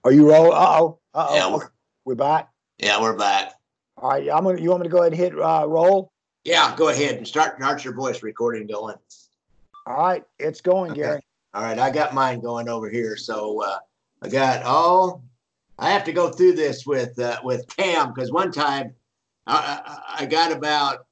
Are you roll? Uh-oh. Yeah, we're back. Yeah, we're back. All right. You want me to go ahead and hit roll? Yeah, go ahead and start your voice recording going. All right, it's going, Okay. Gary. All right, I got mine going over here. So I have to go through this with Cam, because one time I got about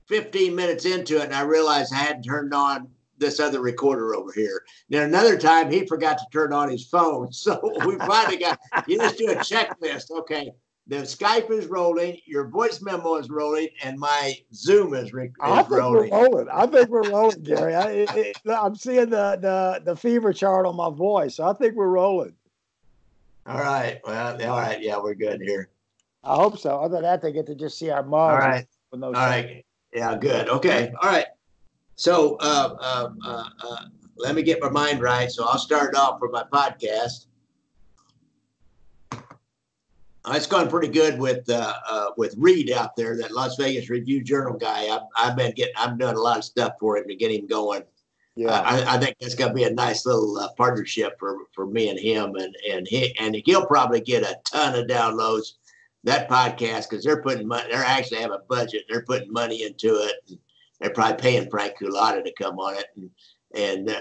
15 minutes into it and I realized I hadn't turned on this other recorder over here. Then another time he forgot to turn on his phone. So we finally you just do a checklist. Okay, the Skype is rolling, your voice memo is rolling, and my Zoom is rolling. I think we're rolling, Gary. I'm seeing the fever chart on my voice. So I think we're rolling. All right. Well, all right. Yeah, we're good here. I hope so. Other than that, they get to just see our mugs. All right. All right. Yeah, good. Okay. All right. So let me get my mind right. So I'll start off with my podcast. It's gone pretty good with Reed out there, that Las Vegas Review Journal guy. I'm doing a lot of stuff for him to get him going. Yeah, I think that's going to be a nice little partnership for me and him, and he'll probably get a ton of downloads, that podcast, because they're putting money. They actually have a budget. They're putting money into it. And they're probably paying Frank Culotta to come on it, and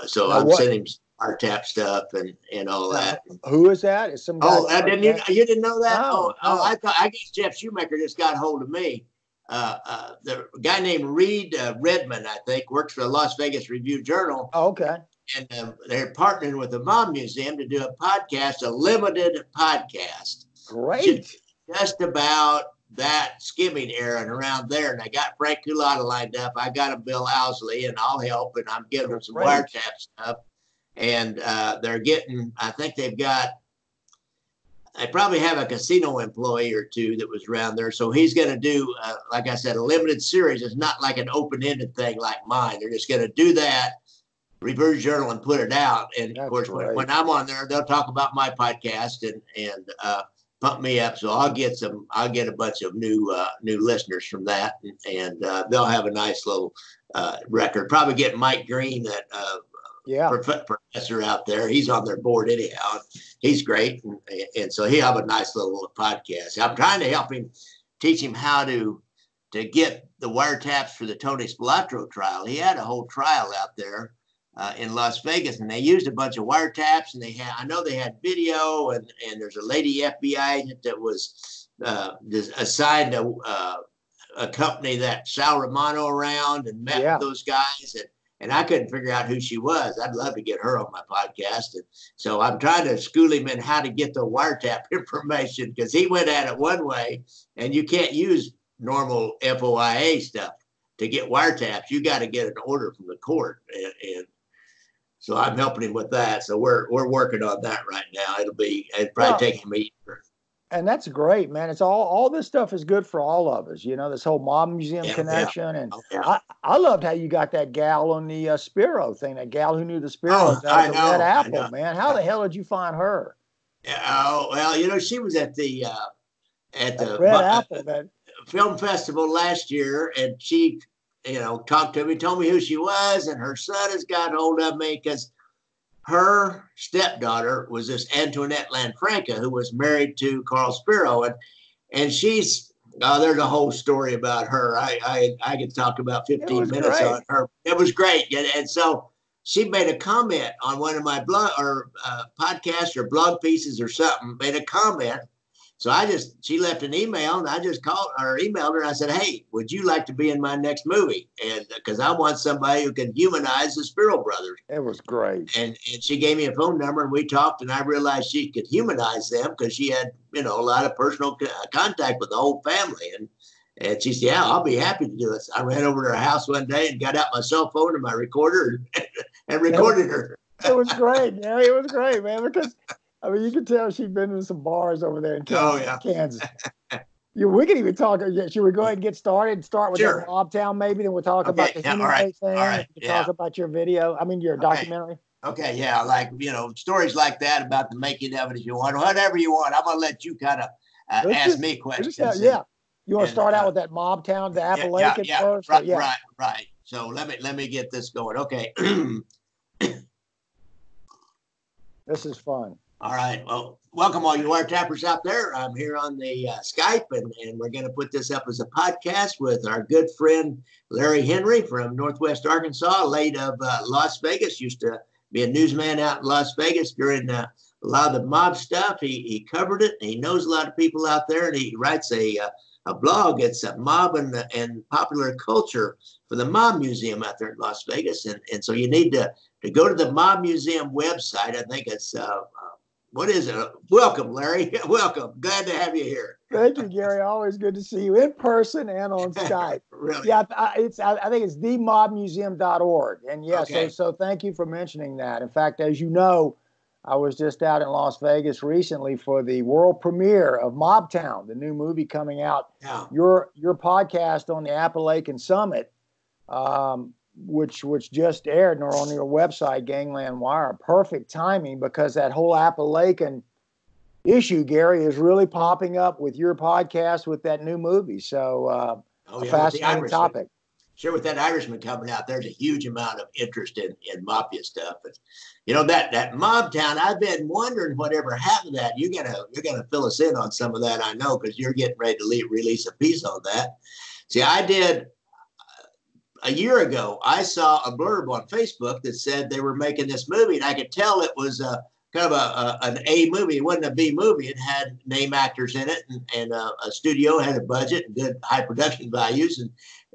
so I'm sending him our tap stuff and all that. Who is that? Is some guy? You didn't know that? No, I guess Jeff Shoemaker just got hold of me. The guy named Reed Redmond, I think, works for the Las Vegas Review Journal. Oh, okay. And they're partnering with the Mom Museum to do a podcast, a limited podcast. Great. Just about that skimming era and around there. And I got Frank Culotta lined up. I got a Bill Owsley, and I'll help. And I'm giving them some wiretap stuff. And they're getting, I think they probably have a casino employee or two that was around there. So he's going to do, like I said, a limited series. It's not like an open-ended thing like mine. They're just going to do that, Review Journal, and put it out. And of course, when I'm on there, they'll talk about my podcast and pump me up. So I'll get a bunch of new listeners from that, and they'll have a nice little record. Probably get Mike Green, that professor out there. He's on their board anyhow. He's great, and so he'll have a nice little podcast. I'm trying to help him, teach him how to get the wiretaps for the Tony Spilatro trial. He had a whole trial out there in Las Vegas, and they used a bunch of wiretaps, and I know they had video, and there's a lady FBI agent that was assigned a company that Sal Romano around and met with those guys, and I couldn't figure out who she was. I'd love to get her on my podcast. And so I'm trying to school him in how to get the wiretap information, because he went at it one way, and you can't use normal FOIA stuff to get wiretaps. You got to get an order from the court. And so I'm helping him with that. So we're working on that right now. It'll probably take him a year. And that's great, man. It's all this stuff is good for all of us. You know, this whole Mom Museum connection. And I loved how you got that gal on the Spiro thing, that gal who knew the Spiros out of the Red Apple, man. How the hell did you find her? Well, she was at the Red Apple film festival last year, and she, talked to me, told me who she was, and her son has got hold of me because her stepdaughter was this Antoinette Lanfranca, who was married to Carl Spiro, and she's there's a whole story about her. I could talk about 15 minutes on her. It was great, and so she made a comment on one of my blog or podcasts or blog pieces or something. Made a comment. So she left an email, and I just called or emailed her, and I said, "Hey, would you like to be in my next movie?" And because I want somebody who can humanize the Spiro brothers. It was great. And she gave me a phone number, and we talked, and I realized she could humanize them because she had, a lot of personal contact with the whole family. And she said, "Yeah, I'll be happy to do it." So I ran over to her house one day and got out my cell phone and my recorder and recorded her. It was great, man. It was great, man, because you could tell she'd been in some bars over there in Kansas. We could even talk. Should we go ahead and get started? Start with that Mobtown, maybe, then we'll talk about the Hemingway thing. All right. Talk about your video. Your documentary. Okay, yeah, like stories like that about the making of it, if you want, whatever you want. I'm gonna let you kind of ask me questions. You want to start out with that Mobtown, the Appalachian first? Right. So let me get this going. Okay. This is fun. All right. Well, welcome all you wiretappers out there. I'm here on the Skype, and we're going to put this up as a podcast with our good friend Larry Henry from Northwest Arkansas, late of Las Vegas. Used to be a newsman out in Las Vegas during a lot of the mob stuff. He covered it. He knows a lot of people out there, and he writes a blog. It's a mob and popular culture for the Mob Museum out there in Las Vegas. And so you need to go to the Mob Museum website. I think it's what is it? Welcome, Larry. Welcome. Glad to have you here. Thank you, Gary. Always good to see you in person and on Skype. Really? Yeah, I think it's themobmuseum.org. And yeah, okay. So thank you for mentioning that. In fact, as you know, I was just out in Las Vegas recently for the world premiere of Mobtown, the new movie coming out. Yeah. Your podcast on the Appalachian Summit, which just aired on your website, Gangland Wire. Perfect timing, because that whole Appalachian issue, Gary, is really popping up with your podcast with that new movie. So fascinating topic. Sure, with that Irishman coming out, there's a huge amount of interest in mafia stuff. But you know, that Mobtown, I've been wondering whatever happened to that. You're gonna fill us in on some of that, I know, because you're getting ready to release a piece on that. See, I did a year ago. I saw a blurb on Facebook that said they were making this movie, and I could tell it was kind of an A movie. It wasn't a B movie. It had name actors in it, and a studio had a budget and good high production values,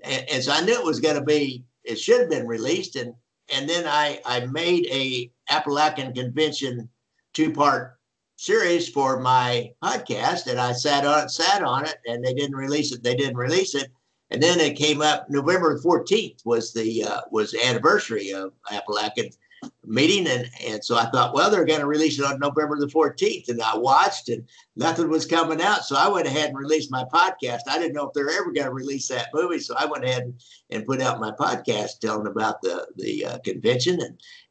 and so I knew it was going to be. It should have been released, and then I made a Appalachian Convention 2-part series for my podcast, and I sat on it, and they didn't release it. And then it came up November 14th was the anniversary of Appalachian meeting, and so I thought, well, they're going to release it on November the 14th, and I watched, and nothing was coming out, so I went ahead and released my podcast. I didn't know if they're ever going to release that movie, so I went ahead and put out my podcast telling about the convention,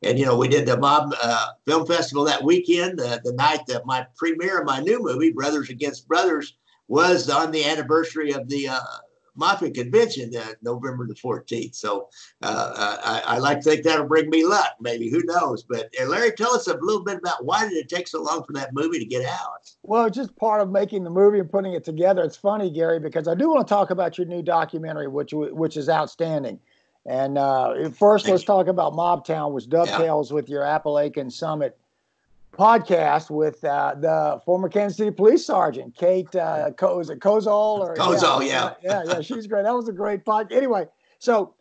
and you know, we did the Mob Film Festival that weekend. The night that my premiere of my new movie, Brothers Against Brothers, was on the anniversary of the Mafia Convention, November the 14th. So I like to think that'll bring me luck, maybe. Who knows? But Larry, tell us a little bit about why did it take so long for that movie to get out? Well, just part of making the movie and putting it together. It's funny, Gary, because I do want to talk about your new documentary, which is outstanding. And first, let's talk about Mobtown, which dovetails with your Appalachian Summit podcast with the former Kansas City police sergeant, Kate, is it Kozol? Kozol, yeah, she's great. That was a great podcast. Anyway, so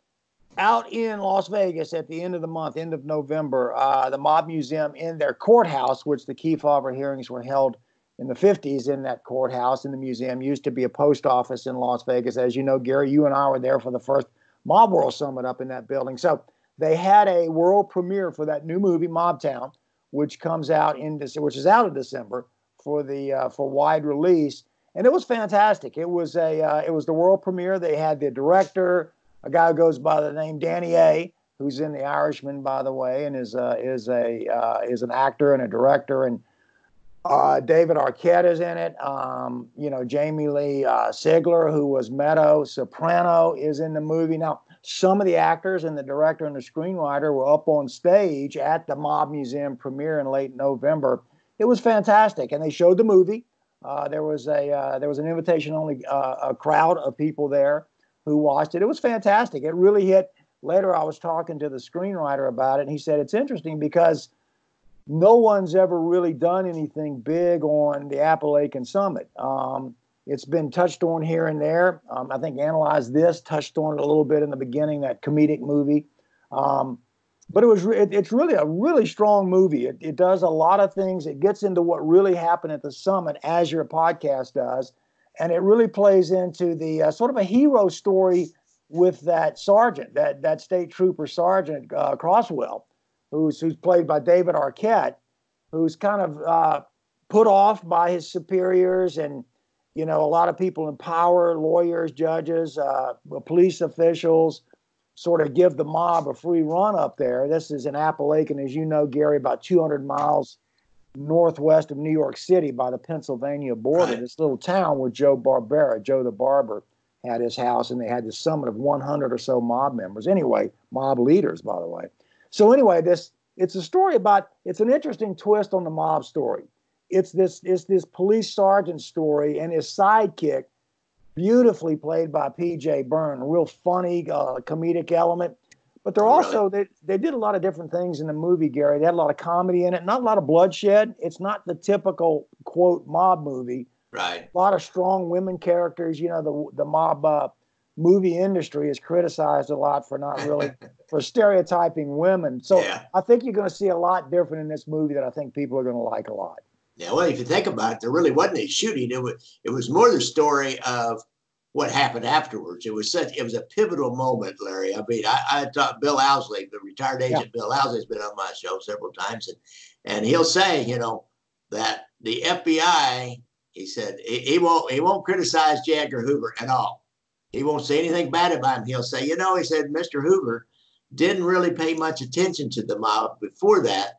out in Las Vegas at the end of the month, end of November, the Mob Museum in their courthouse, which the Kefauver hearings were held in the 50s in that courthouse in the museum, used to be a post office in Las Vegas. As you know, Gary, you and I were there for the first Mob World Summit up in that building. So they had a world premiere for that new movie, Mobtown, which comes out in December, which is out in December for wide release, and it was fantastic. It was the world premiere. They had the director, a guy who goes by the name Danny A, who's in The Irishman, by the way, and is an actor and a director, and David Arquette is in it. Jamie Lee Sigler, who was Meadow Soprano, is in the movie. Now, some of the actors and the director and the screenwriter were up on stage at the Mob Museum premiere in late November. It was fantastic, and they showed the movie. There was an invitation-only a crowd of people there who watched it. It was fantastic. It really hit. Later, I was talking to the screenwriter about it, and he said it's interesting because no one's ever really done anything big on the Appalachian Summit. It's been touched on here and there. I think Analyze This touched on it a little bit in the beginning, that comedic movie. But it's really a really strong movie. It does a lot of things. It gets into what really happened at the summit, as your podcast does. And it really plays into the sort of a hero story with that sergeant, that state trooper sergeant, Crosswell, who's played by David Arquette, who's kind of put off by his superiors, and a lot of people in power, lawyers, judges, police officials, sort of give the mob a free run up there. This is in Appalachian, as you know, Gary, about 200 miles northwest of New York City by the Pennsylvania border. Right. This little town where Joe the Barber, had his house, and they had this summit of 100 or so mob members. Anyway, mob leaders, by the way. So anyway, this it's a story about, it's an interesting twist on the mob story. It's this police sergeant story, and his sidekick, beautifully played by P.J. Byrne, a real funny comedic element. But they're also, they did a lot of different things in the movie, Gary. They had a lot of comedy in it, not a lot of bloodshed. It's not the typical, quote, mob movie. Right. A lot of strong women characters. You know, the mob movie industry is criticized a lot for not really, for stereotyping women. So I think you're going to see a lot different in this movie that I think people are going to like a lot. Yeah, well, if you think about it, there really wasn't a shooting. It was more the story of what happened afterwards. It was a pivotal moment, Larry. I mean, I thought Bill Owsley, the retired agent Bill Owsley, has been on my show several times, and he'll say, you know, that the FBI, he said, he won't criticize J. Edgar Hoover at all. He won't say anything bad about him. He'll say, you know, he said, Mr. Hoover didn't really pay much attention to the mob before that.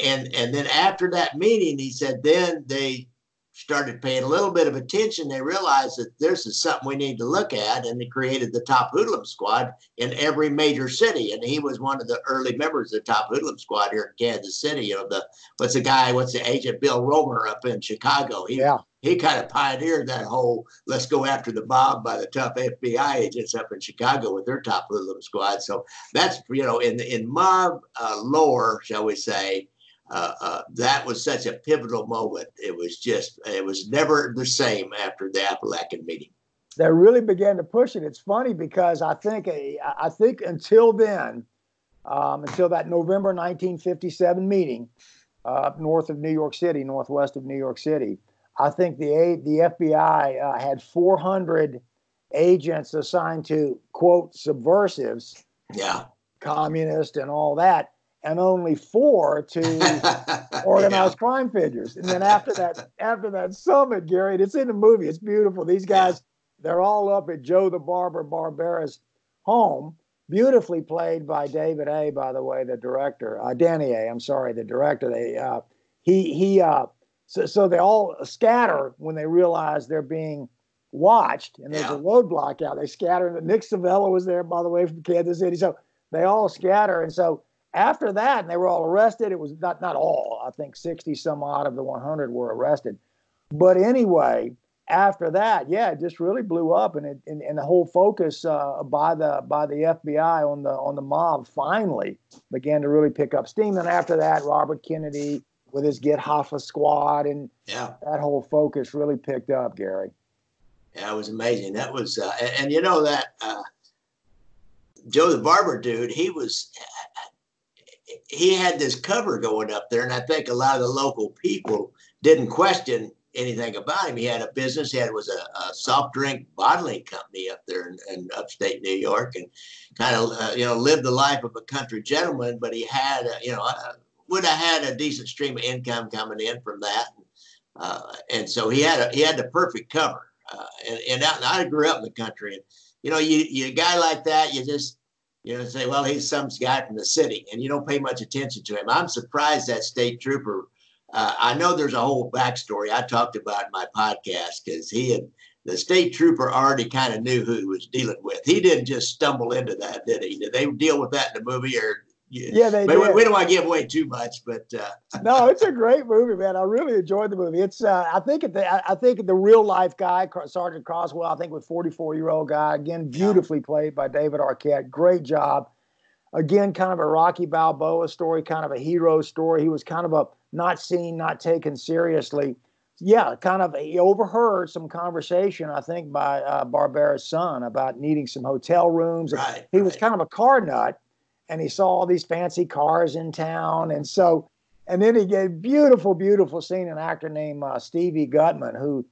And then after that meeting, he said, then they started paying a little bit of attention. They realized that this is something we need to look at. And they created the Top Hoodlum Squad in every major city. And he was one of the early members of the Top Hoodlum Squad here in Kansas City. You know, what's the agent, Bill Romer up in Chicago. He kind of pioneered that whole, let's go after the mob by the tough FBI agents up in Chicago with their Top Hoodlum Squad. So that's, you know, in mob lore, shall we say, that was such a pivotal moment. It was never the same after the Appalachian meeting. They really began to push it. It's funny because I think until then, until that November 1957 meeting up north of New York City, northwest of New York City, I think the FBI had 400 agents assigned to, quote, subversives, communists and all that, and only 4 to organized crime figures. And then after that summit, Gary, it's in the movie. It's beautiful. These guys, they're all up at Joe the Barber Barbera's home, beautifully played by David A., by the way, the director. Danny A., I'm sorry, the director. So they all scatter when they realize they're being watched, and there's a roadblock out. They scatter. Nick Savella was there, by the way, from Kansas City. So they all scatter. And so after that, and they were all arrested. It was not all. I think 60 some odd of the 100 were arrested. But anyway, after that, it just really blew up, and the whole focus by the FBI on the mob finally began to really pick up steam. And after that, Robert Kennedy with his Get Hoffa squad, and that whole focus really picked up, Gary. Yeah, it was amazing. That was, and you know that Joe the Barber dude, he had this cover going up there, and I think a lot of the local people didn't question anything about him. He had a business. He was a soft drink bottling company up there in upstate New York, and kind of lived the life of a country gentleman. But he had would have had a decent stream of income coming in from that, and so he had the perfect cover. And I grew up in the country, and you a guy like that, you just say, well, he's some guy from the city, and you don't pay much attention to him. I'm surprised that state trooper. I know there's a whole backstory I talked about in my podcast, because the state trooper already kind of knew who he was dealing with. He didn't just stumble into that, did he? Did they deal with that in the movie, or? Yeah, they did. We don't want to give away too much, but no, it's a great movie, man. I really enjoyed the movie. It's I think the real life guy, Sergeant Croswell, I think was 44-year-old guy, again beautifully played by David Arquette. Great job. Again, kind of a Rocky Balboa story, kind of a hero story. He was kind of a not seen, not taken seriously. Yeah, he overheard some conversation, I think, by Barbera's son about needing some hotel rooms. Right, he was kind of a car nut. And he saw all these fancy cars in town. And then he gave beautiful, beautiful scene, an actor named Stevie Gutman, who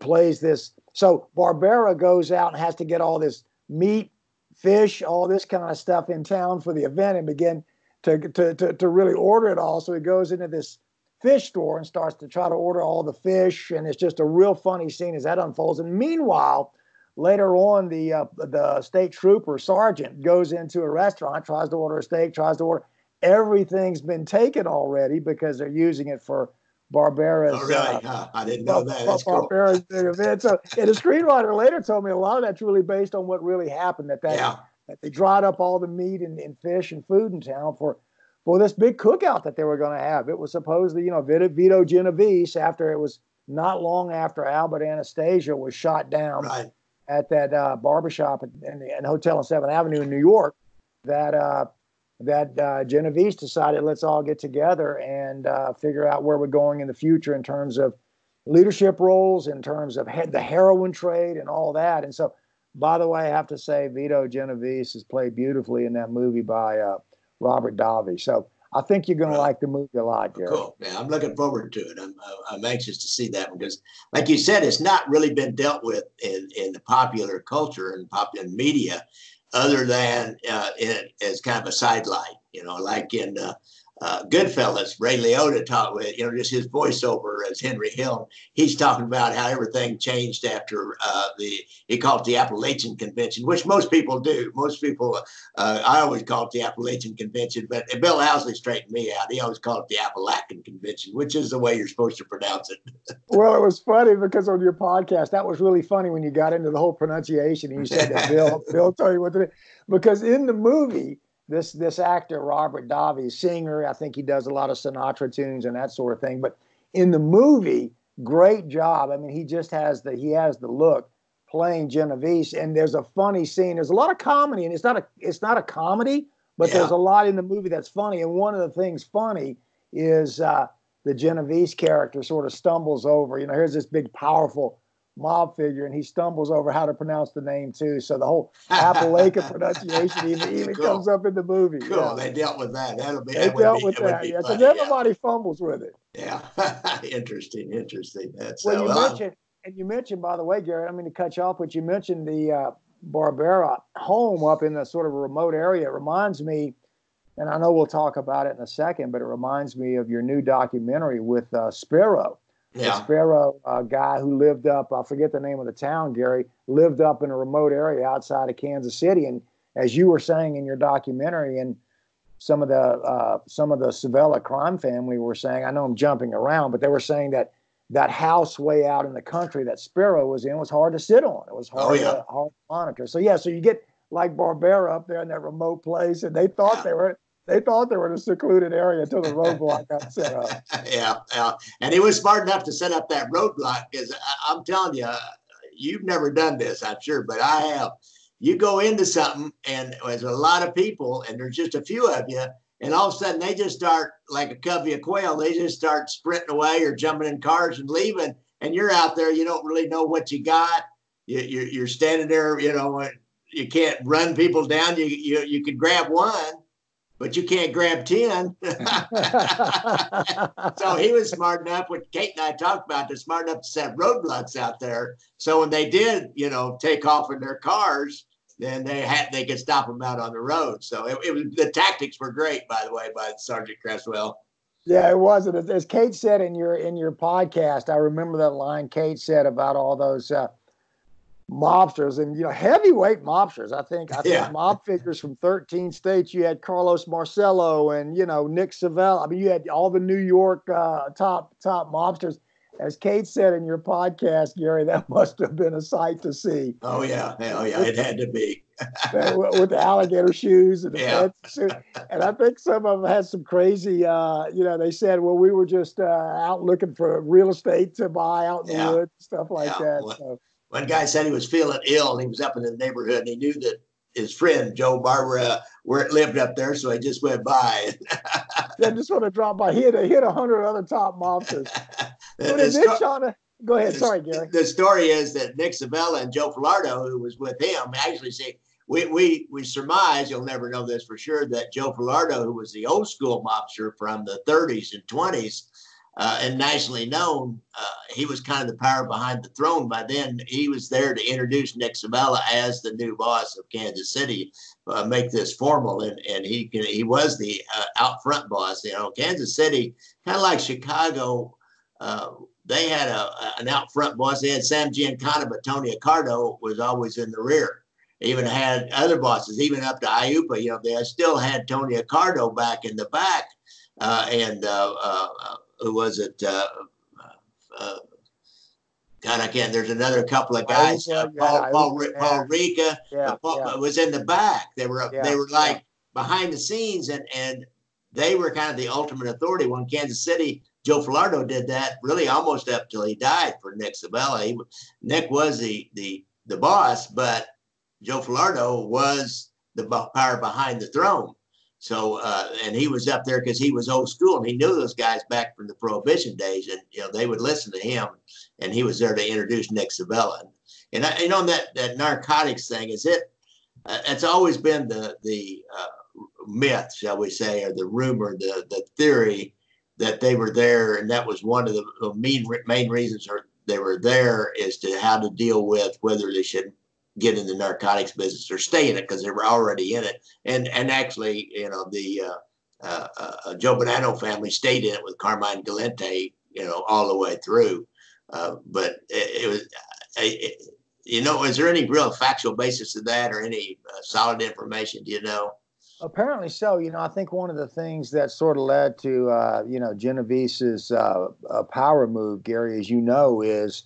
plays this. So Barbera goes out and has to get all this meat, fish, all this kind of stuff in town for the event, and begin to really order it all. So he goes into this fish store and starts to try to order all the fish. And it's just a real funny scene as that unfolds. And meanwhile, later on, the state trooper sergeant goes into a restaurant, tries to order a steak, everything's been taken already because they're using it for Barbera's. Oh, really? I didn't know that. That's Barbera's big event. So, and the screenwriter later told me a lot of that's really based on what really happened. That they dried up all the meat and fish and food in town for for this big cookout that they were going to have. It was supposedly, Vito Genovese, after it was not long after Albert Anastasia was shot down at that barbershop and hotel on 7th Avenue in New York, that Genovese decided, let's all get together and figure out where we're going in the future in terms of leadership roles, in terms of the heroin trade and all that. And so, by the way, I have to say Vito Genovese is played beautifully in that movie by Robert Davi. So I think you're going to like the movie a lot, Gary. Cool. Yeah, I'm looking forward to it. I'm anxious to see that, because, like you said, it's not really been dealt with in the popular culture and popular media, other than as kind of a sidelight. Like in Goodfellas, Ray Liotta talked with, just his voiceover as Henry Hill. He's talking about how everything changed after he called it the Appalachian Convention, which most people do. Most people, I always call it the Appalachian Convention, but Bill Housley straightened me out. He always called it the Appalachian Convention, which is the way you're supposed to pronounce it. Well, it was funny because on your podcast, that was really funny when you got into the whole pronunciation and you said that Bill told you what to do. Because in the movie, this actor, Robert Davi, singer, I think he does a lot of Sinatra tunes and that sort of thing. But in the movie, great job. I mean, he has the look playing Genovese. And there's a funny scene. There's a lot of comedy, and it's not a comedy, but there's a lot in the movie that's funny. And one of the things funny is the Genovese character sort of stumbles over. Here's this big, powerful mob figure, and he stumbles over how to pronounce the name too. So the whole Appalachian pronunciation even cool. comes up in the movie. Cool. Yeah. They dealt with that. They dealt with that. Yeah, because everybody fumbles with it. Yeah. Interesting. That's you mentioned, by the way, Gary, I mean to cut you off, but you mentioned the Barbera home up in the sort of remote area. It reminds me, and I know we'll talk about it in a second, but it reminds me of your new documentary with Sparrow. Yeah. The Sparrow guy who lived up, I forget the name of the town, Gary, lived up in a remote area outside of Kansas City. And as you were saying in your documentary, and some of the Savella crime family were saying, I know I'm jumping around, but they were saying that house way out in the country that Sparrow was in was hard to sit on. It was hard to monitor. So you get like Barbera up there in that remote place, and they thought they were in a secluded area until the roadblock got set up. Yeah. And he was smart enough to set up that roadblock, because I'm telling you, you've never done this, I'm sure, but I have. You go into something and there's a lot of people and there's just a few of you, and all of a sudden they just start, like a covey of quail, they just start sprinting away or jumping in cars and leaving. And you're out there, you don't really know what you got. You're standing there, you can't run people down. You could grab one, but you can't grab 10. So he was smart enough, what Kate and I talked about, they're smart enough to set roadblocks out there. So when they did, take off in their cars, then they could stop them out on the road. So it was, the tactics were great, by the way, by Sergeant Cresswell. Yeah, it was. As Kate said in your podcast, I remember that line Kate said about all those mobsters and heavyweight mobsters. I think mob figures from 13 states. You had Carlos Marcello and Nick Savella. I mean, you had all the New York top mobsters. As Kate said in your podcast, Gary, that must have been a sight to see. Oh yeah, hell yeah, it had to be. With the alligator shoes and the fancy suit. And I think some of them had some crazy. They said, well, we were just out looking for real estate to buy out in the woods, stuff like that. So. One guy said he was feeling ill and he was up in the neighborhood and he knew that his friend Joe Barbara lived up there, so he just went by. They just want to drop by. He hit 100 other top mobsters. Go ahead. Sorry, Gary. The story is that Nick Savella and Joe Filardo, who was with him, actually say we surmise, you'll never know this for sure, that Joe Filardo, who was the old school mobster from the 30s and 20s, and nationally known, he was kind of the power behind the throne. By then, he was there to introduce Nick Savella as the new boss of Kansas City, make this formal, and he was the out front boss. Kansas City, kind of like Chicago, they had an out front boss. They had Sam Giancana, but Tony Accardo was always in the rear. Even had other bosses, even up to IUPA. They still had Tony Accardo back in the back, who was it? There's another couple of guys. Paul Rica was in the back. They were like behind the scenes, and they were kind of the ultimate authority. When Kansas City, Joe Falardo did that really almost up till he died for Nick Sabella. Nick was the boss, but Joe Falardo was the power behind the throne. So, and he was up there because he was old school and he knew those guys back from the Prohibition days, and they would listen to him, and he was there to introduce Nick Sabella. And that narcotics thing is it. It's always been the myth, shall we say, or the rumor, the theory that they were there, and that was one of the main reasons they were there is to how to deal with whether they should get in the narcotics business or stay in it because they were already in it. And actually, the Joe Bonanno family stayed in it with Carmine Galante, all the way through. But it was, is there any real factual basis to that or any solid information? Do you know? Apparently so. I think one of the things that sort of led to, Geneviese's power move, Gary, as you know, is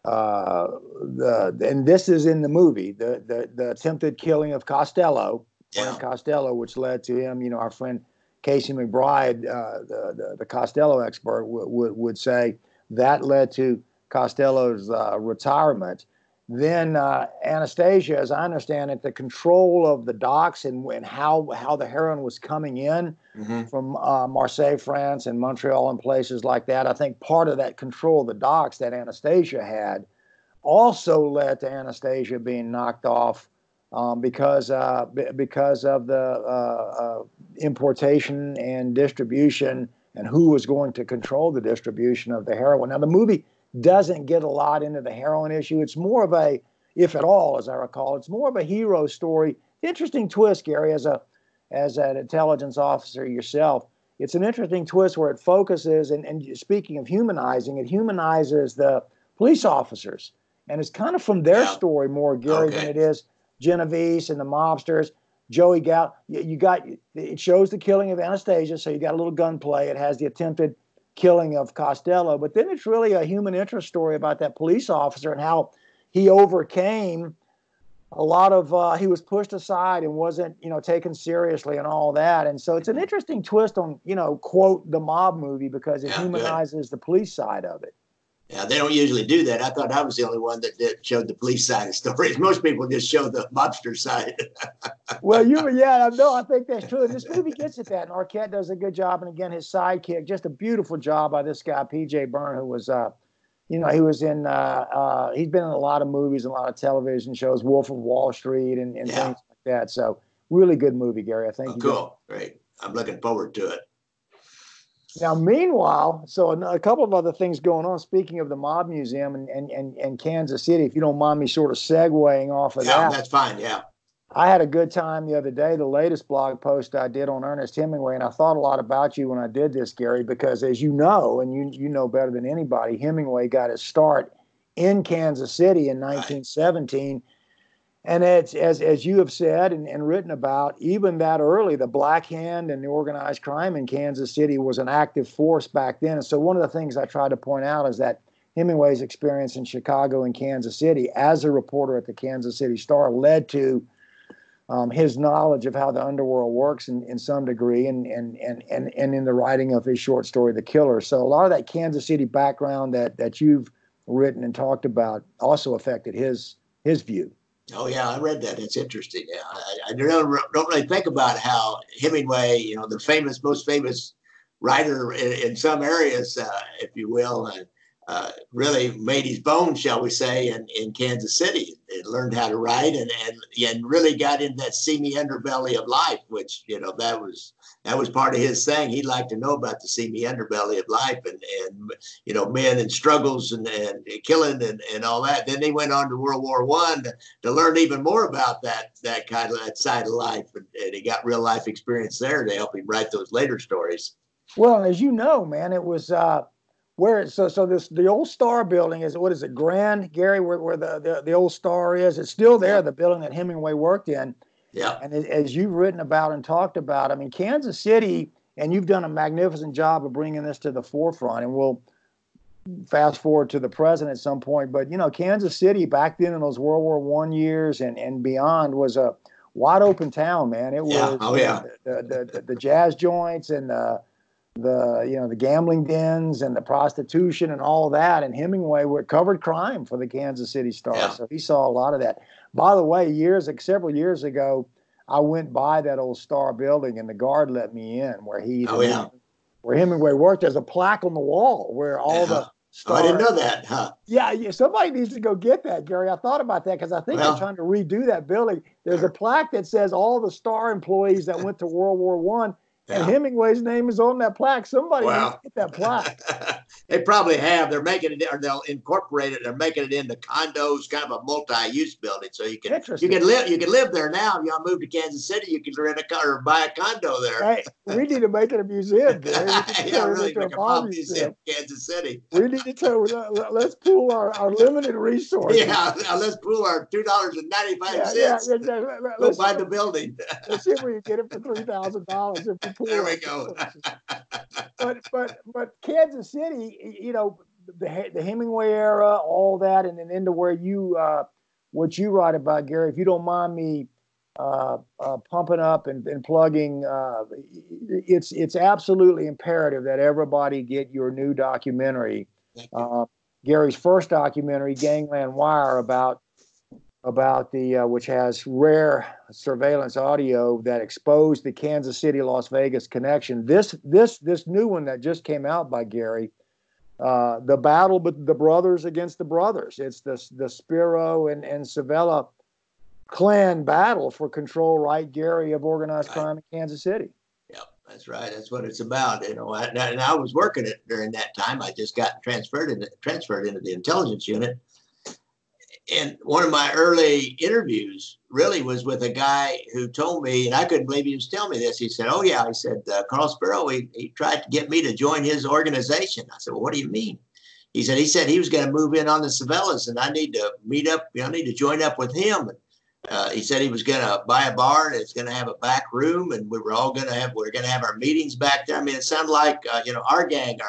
and this is in the movie, the attempted killing of Costello, Costello, which led to him. Our friend Casey McBride, the Costello expert, would say that led to Costello's retirement. Then Anastasia, as I understand it, the control of the docks and how the heroin was coming in from Marseille, France, and Montreal and places like that. I think part of that control of the docks that Anastasia had also led to Anastasia being knocked off because of the importation and distribution and who was going to control the distribution of the heroin. Now, the movie doesn't get a lot into the heroin issue. It's more of a, if at all, as I recall, it's more of a hero story. Interesting twist, Gary, as an intelligence officer yourself. It's an interesting twist where it focuses, and speaking of humanizing, it humanizes the police officers. And it's kind of from their story more, Gary, than it is Genovese and the mobsters. Joey Gal, it shows the killing of Anastasia, so you got a little gunplay. It has the attempted killing of Costello, but then it's really a human interest story about that police officer and how he overcame a lot of he was pushed aside and wasn't taken seriously and all that. And so it's an interesting twist on quote the mob movie because it humanizes the police side of it. Yeah, they don't usually do that. I thought I was the only one that showed the police side of stories. Most people just show the mobster side. Well, I think that's true. And this movie gets at that. And Arquette does a good job. And again, his sidekick, just a beautiful job by this guy, P.J. Byrne, who was, he was in, he's been in a lot of movies, and a lot of television shows, Wolf of Wall Street and things like that. So really good movie, Gary. I think. Oh, cool. Great. I'm looking forward to it. Now, meanwhile, so a couple of other things going on. Speaking of the Mob Museum and Kansas City, if you don't mind me sort of segueing off of that. Yeah, that's fine, yeah. I had a good time the other day, the latest blog post I did on Ernest Hemingway, and I thought a lot about you when I did this, Gary, because as you know, and you know better than anybody, Hemingway got his start in Kansas City in 1917. Right. And it's, as you have said and written about, even that early, the Black Hand and the organized crime in Kansas City was an active force back then. And so one of the things I tried to point out is that Hemingway's experience in Chicago and Kansas City as a reporter at the Kansas City Star led to his knowledge of how the underworld works in some degree and in the writing of his short story, The Killer. So a lot of that Kansas City background that you've written and talked about also affected his view. Oh, yeah, I read that. It's interesting. Yeah, I don't really think about how Hemingway, the most famous writer in some areas, if you will, really made his bones, shall we say, in Kansas City. And learned how to write and really got in that seamy underbelly of life, which, that was part of his thing. He'd like to know about the seamy underbelly of life and men and struggles and killing and all that. Then he went on to World War I to learn even more about that side of life. And he got real life experience there to help him write those later stories. Well, as you know, man, it was the old Star building is, what is it, Grand, Gary, where the old Star is? It's still there, the building that Hemingway worked in. Yeah. And as you've written about and talked about, I mean, Kansas City, and you've done a magnificent job of bringing this to the forefront, and we'll fast forward to the present at some point. But, Kansas City back then in those World War I years and beyond was wide open town, man. It was the jazz joints and the gambling dens and the prostitution and all that. And Hemingway covered crime for the Kansas City Star, so he saw a lot of that. By the way, several years ago, I went by that old Star building, and the guard let me in where where Hemingway worked. There's a plaque on the wall where all the Star. I didn't know that, huh? Yeah, somebody needs to go get that, Gary. I thought about that because I think they're trying to redo that building. There's a plaque that says all the Star employees that went to World War I, and Hemingway's name is on that plaque. Somebody needs to get that plaque. They probably have. They're making it, or they'll incorporate it. They're making it into condos, kind of a multi-use building. So you can live there now. If you want to move to Kansas City, you can rent a car or buy a condo there. Hey, we need to make it a museum, Gary. Really make a museum in Kansas City. We need to let's pool our limited resources. Yeah, let's pool our $2.95. Let's buy the building. Let's see if we can get it for $3,000 if we pool. There we go. But Kansas City, the Hemingway era, all that, and then into where what you write about, Gary, if you don't mind me pumping up and plugging, it's absolutely imperative that everybody get your new documentary. Gary's first documentary, Gangland Wire, about the which has rare surveillance audio that exposed the Kansas City Las Vegas connection. This new one that just came out by Gary, the battle, but the brothers against the brothers. It's the Spiro and Savella clan battle for control, right, Gary, of organized crime in Kansas City. Yeah, that's right. That's what it's about. And I was working it during that time. I just got transferred into the intelligence unit. And one of my early interviews really was with a guy who told me, and I couldn't believe he was telling me this. He said, "Oh yeah," he said, "Carl Spiro, he tried to get me to join his organization." I said, "Well, what do you mean?" He said he was going to move in on the Savellas, and I need to meet up. I need to join up with him. And he said he was going to buy a bar and it's going to have a back room, and we're going to have our meetings back there. I mean, it sounded like our gang,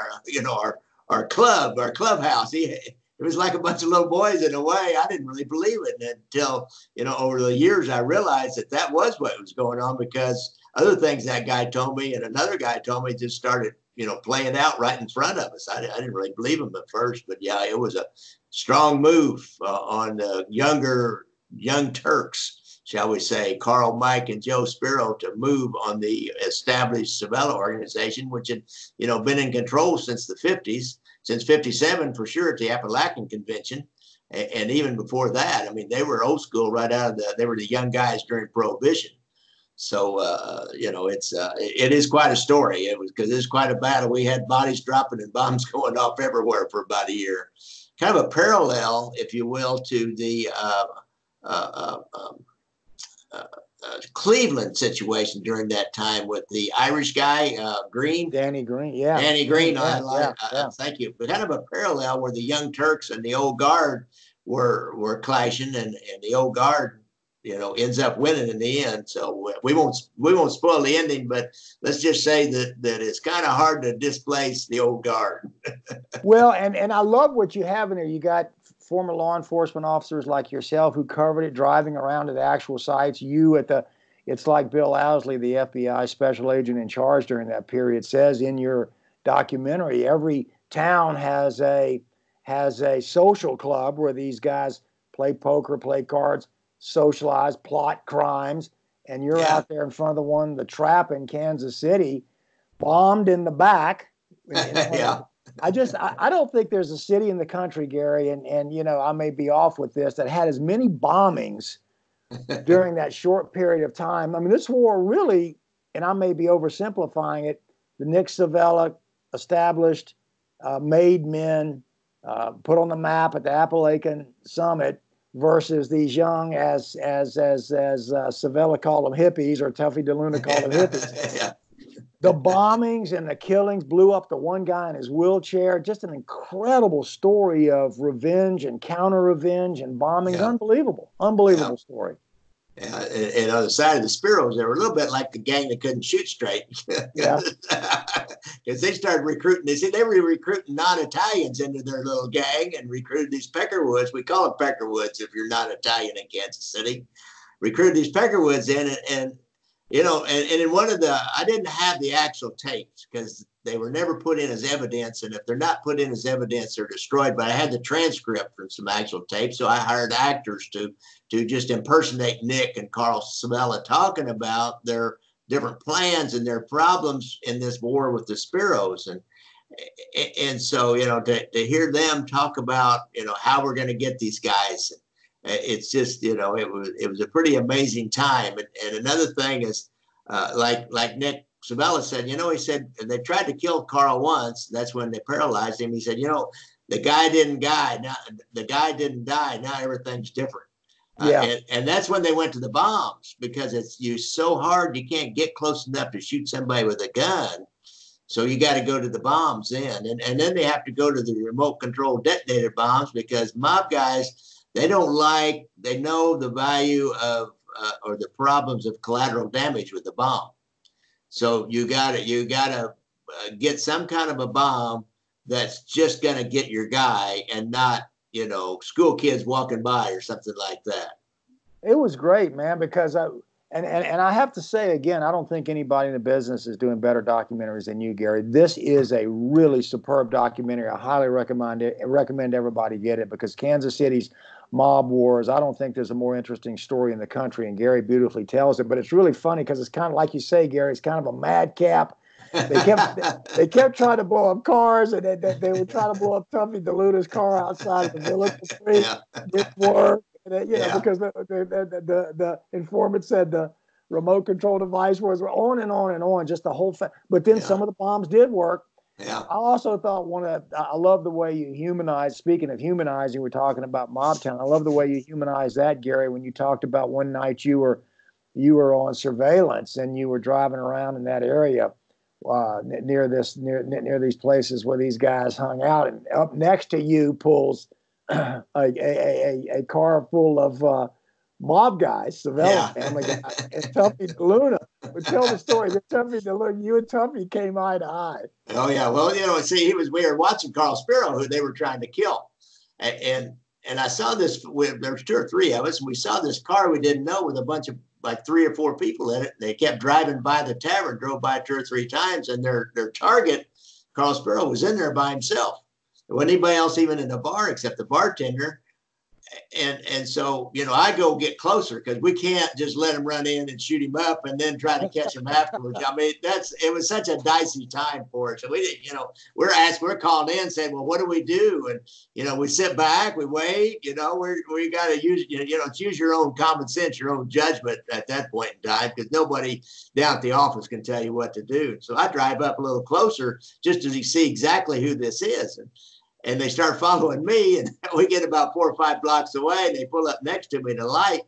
our clubhouse. It was like a bunch of little boys in a way. I didn't really believe it until, over the years, I realized that was what was going on, because other things that guy told me and another guy told me just started, playing out right in front of us. I didn't really believe him at first, but yeah, it was a strong move on the young Turks, shall we say, Carl, Mike, and Joe Spiro, to move on the established Savella organization, which had, been in control since the 50s. Since 57 for sure at the Appalachian Convention. And even before that, I mean, they were old school right out of they were the young guys during Prohibition. So, it is quite a story. Because it's quite a battle. We had bodies dropping and bombs going off everywhere for about a year. Kind of a parallel, if you will, to the Cleveland situation during that time with the Irish guy, Green. Danny Green, yeah. Danny Green, thank you. But kind of a parallel where the Young Turks and the Old Guard were clashing, and the Old Guard, ends up winning in the end. So we won't spoil the ending, but let's just say that it's kind of hard to displace the Old Guard. Well, and I love what you have in there. You got former law enforcement officers like yourself who covered it, driving around to the actual sites. It's like Bill Owsley, the FBI special agent in charge during that period, says in your documentary, every town has a social club where these guys play poker, play cards, socialize, plot crimes, and you're out there in front of the trap in Kansas City, bombed in the back. Yeah. I don't think there's a city in the country, Gary, and I may be off with this, that had as many bombings during that short period of time. I mean, this war really, and I may be oversimplifying it, the Nick Savella established, made men, put on the map at the Appalachian Summit versus these young, as Savella called them, hippies, or Tuffy DeLuna called them hippies. Yeah. The bombings and the killings, blew up the one guy in his wheelchair. Just an incredible story of revenge and counter-revenge and bombings. Yeah. Unbelievable story. Yeah, and on the side of the Spiros, they were a little bit like the gang that couldn't shoot straight. Yeah. Because they started recruiting. They were recruiting non-Italians into their little gang and recruited these Peckerwoods. We call them Peckerwoods if you're not Italian in Kansas City. recruited these Peckerwoods in, and you know, and in one of the, I didn't have the actual tapes because they were never put in as evidence, and if they're not put in as evidence, they're destroyed. But I had the transcript from some actual tapes, so I hired actors to just impersonate Nick and Carl Sabella talking about their different plans and their problems in this war with the Spiros. And so, you know, to hear them talk about, you know, how we're going to get these guys, it's just, you know, it was a pretty amazing time. And another thing is, like Nick Sabella said, you know, he said they tried to kill Carl once. That's when they paralyzed him. He said, you know, the guy didn't die. Now the guy didn't die. Now everything's different. Yeah. And that's when they went to the bombs, because it's used so hard you can't get close enough to shoot somebody with a gun. So you got to go to the bombs then. And then they have to go to the remote control detonator bombs, because mob guys, they know the value of or the problems of collateral damage with the bomb. So you got to get some kind of a bomb that's just going to get your guy, and not, you know, school kids walking by or something like that. It was great, man, because I have to say again, I don't think anybody in the business is doing better documentaries than you, Gary. This is a really superb documentary. I highly recommend everybody get it, because Kansas City's mob wars, I don't think there's a more interesting story in the country, and Gary beautifully tells it. But it's really funny because it's kind of like you say, Gary, it's kind of a madcap. They kept trying to blow up cars, and they would try to blow up Tuffy DeLuna's car outside of the village. Yeah. Didn't work. You know, because the informant said the remote control device was on and on and on, just the whole thing. But then some of the bombs did work. Yeah. I also thought I love the way you humanized, speaking of humanizing, we're talking about Mobtown. I love the way you humanized that, Gary, when you talked about one night you were on surveillance and you were driving around in that area near these places where these guys hung out, and up next to you pulls a car full of mob guys, Savella family guys, and Tuffy DeLuna. But tell the story. Tuffy DeLuna, you and Tuffy came eye to eye. Oh yeah, well, you know, see, we were watching Carl Spiro, who they were trying to kill, and I saw this. There was 2 or 3 of us, and we saw this car we didn't know with a bunch of like 3 or 4 people in it. They kept driving by the tavern, drove by 2 or 3 times, and their target, Carl Spiro, was in there by himself. There wasn't anybody else even in the bar except the bartender. And so, you know, I go get closer, because we can't just let him run in and shoot him up and then try to catch him afterwards. I mean, it was such a dicey time for us. So we didn't, you know, we're called in saying, well, what do we do? And, you know, we sit back, we wait, you know, we got to use, you know, it's use your own common sense, your own judgment at that point in time, because nobody down at the office can tell you what to do. So I drive up a little closer just to see exactly who this is. And they start following me, and we get about 4 or 5 blocks away, and they pull up next to me at a light.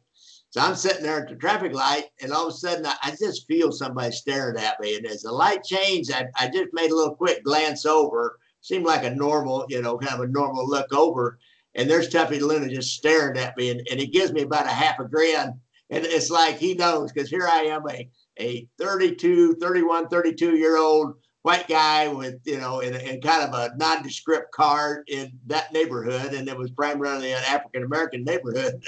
So I'm sitting there at the traffic light, and all of a sudden I just feel somebody staring at me. And as the light changed, I just made a little quick glance over. Seemed like a normal, you know, kind of a normal look over. And there's Tuffy DeLuna just staring at me, and he gives me about a half a grin. And it's like he knows, because here I am, a 32-year-old white guy with, you know, in kind of a nondescript car in that neighborhood, and it was primarily an African-American neighborhood.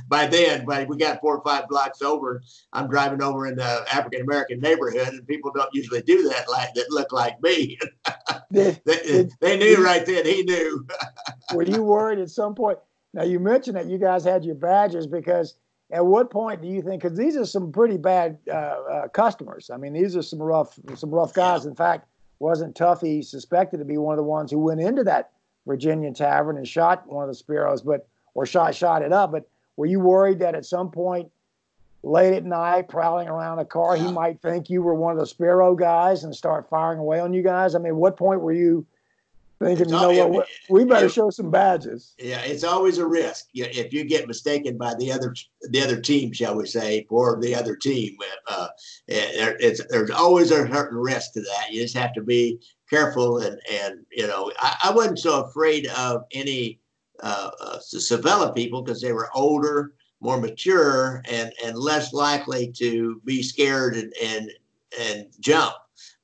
By then, we got 4 or 5 blocks over. I'm driving over in the African-American neighborhood, and people don't usually do that look like me. They knew right then. He knew. Were you worried at some point? Now, you mentioned that you guys had your badges, because at what point do you think, because these are some pretty bad customers. I mean, these are some rough guys. In fact, wasn't Tuffy suspected to be one of the ones who went into that Virginian tavern and shot one of the Spiros, or shot it up? But were you worried that at some point, late at night, prowling around a car, he might think you were one of the Spiro guys and start firing away on you guys? I mean, what point were you thinking, we better show some badges? Yeah, it's always a risk. If you get mistaken by the other team, shall we say, or the other team, there's always a certain risk to that. You just have to be careful. And you know, I wasn't so afraid of any Savella people, because they were older, more mature, and less likely to be scared and jump.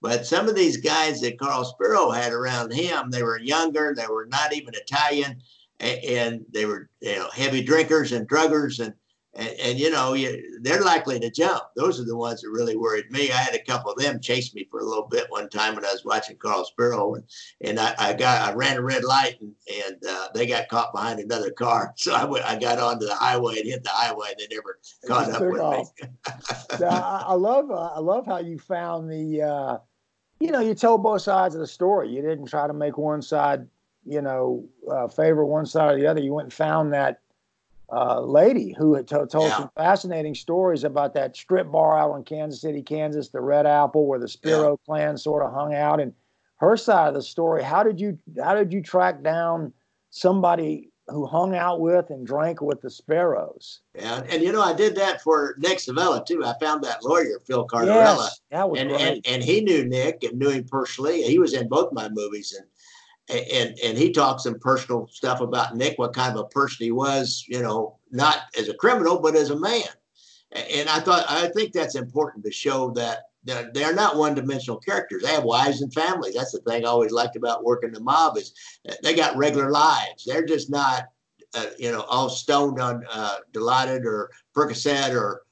But some of these guys that Carl Spiro had around him, they were younger, they were not even Italian, and they were, you know, heavy drinkers and druggers, And they're likely to jump. Those are the ones that really worried me. I had a couple of them chase me for a little bit one time when I was watching Carl Sparrow, and I ran a red light, and they got caught behind another car. So I got onto the highway and hit the highway, and they never caught up with me. I love how you found the you told both sides of the story. You didn't try to make one side favor one side or the other. You went and found that lady who had told some fascinating stories about that strip bar out in Kansas City, Kansas, the Red Apple, where the Sparrow clan sort of hung out, and her side of the story. How did you track down somebody who hung out with and drank with the Sparrows? Yeah, and I did that for Nick Savella too. I found that lawyer, Phil Cardarella. Yes, that was great. And he knew Nick and knew him personally. He was in both my movies, and he talked some personal stuff about Nick, what kind of a person he was, not as a criminal, but as a man. And I think that's important to show that they're not one-dimensional characters. They have wives and families. That's the thing I always liked about working the mob is they got regular lives. They're just not, all stoned on Dilaudid or Percocet or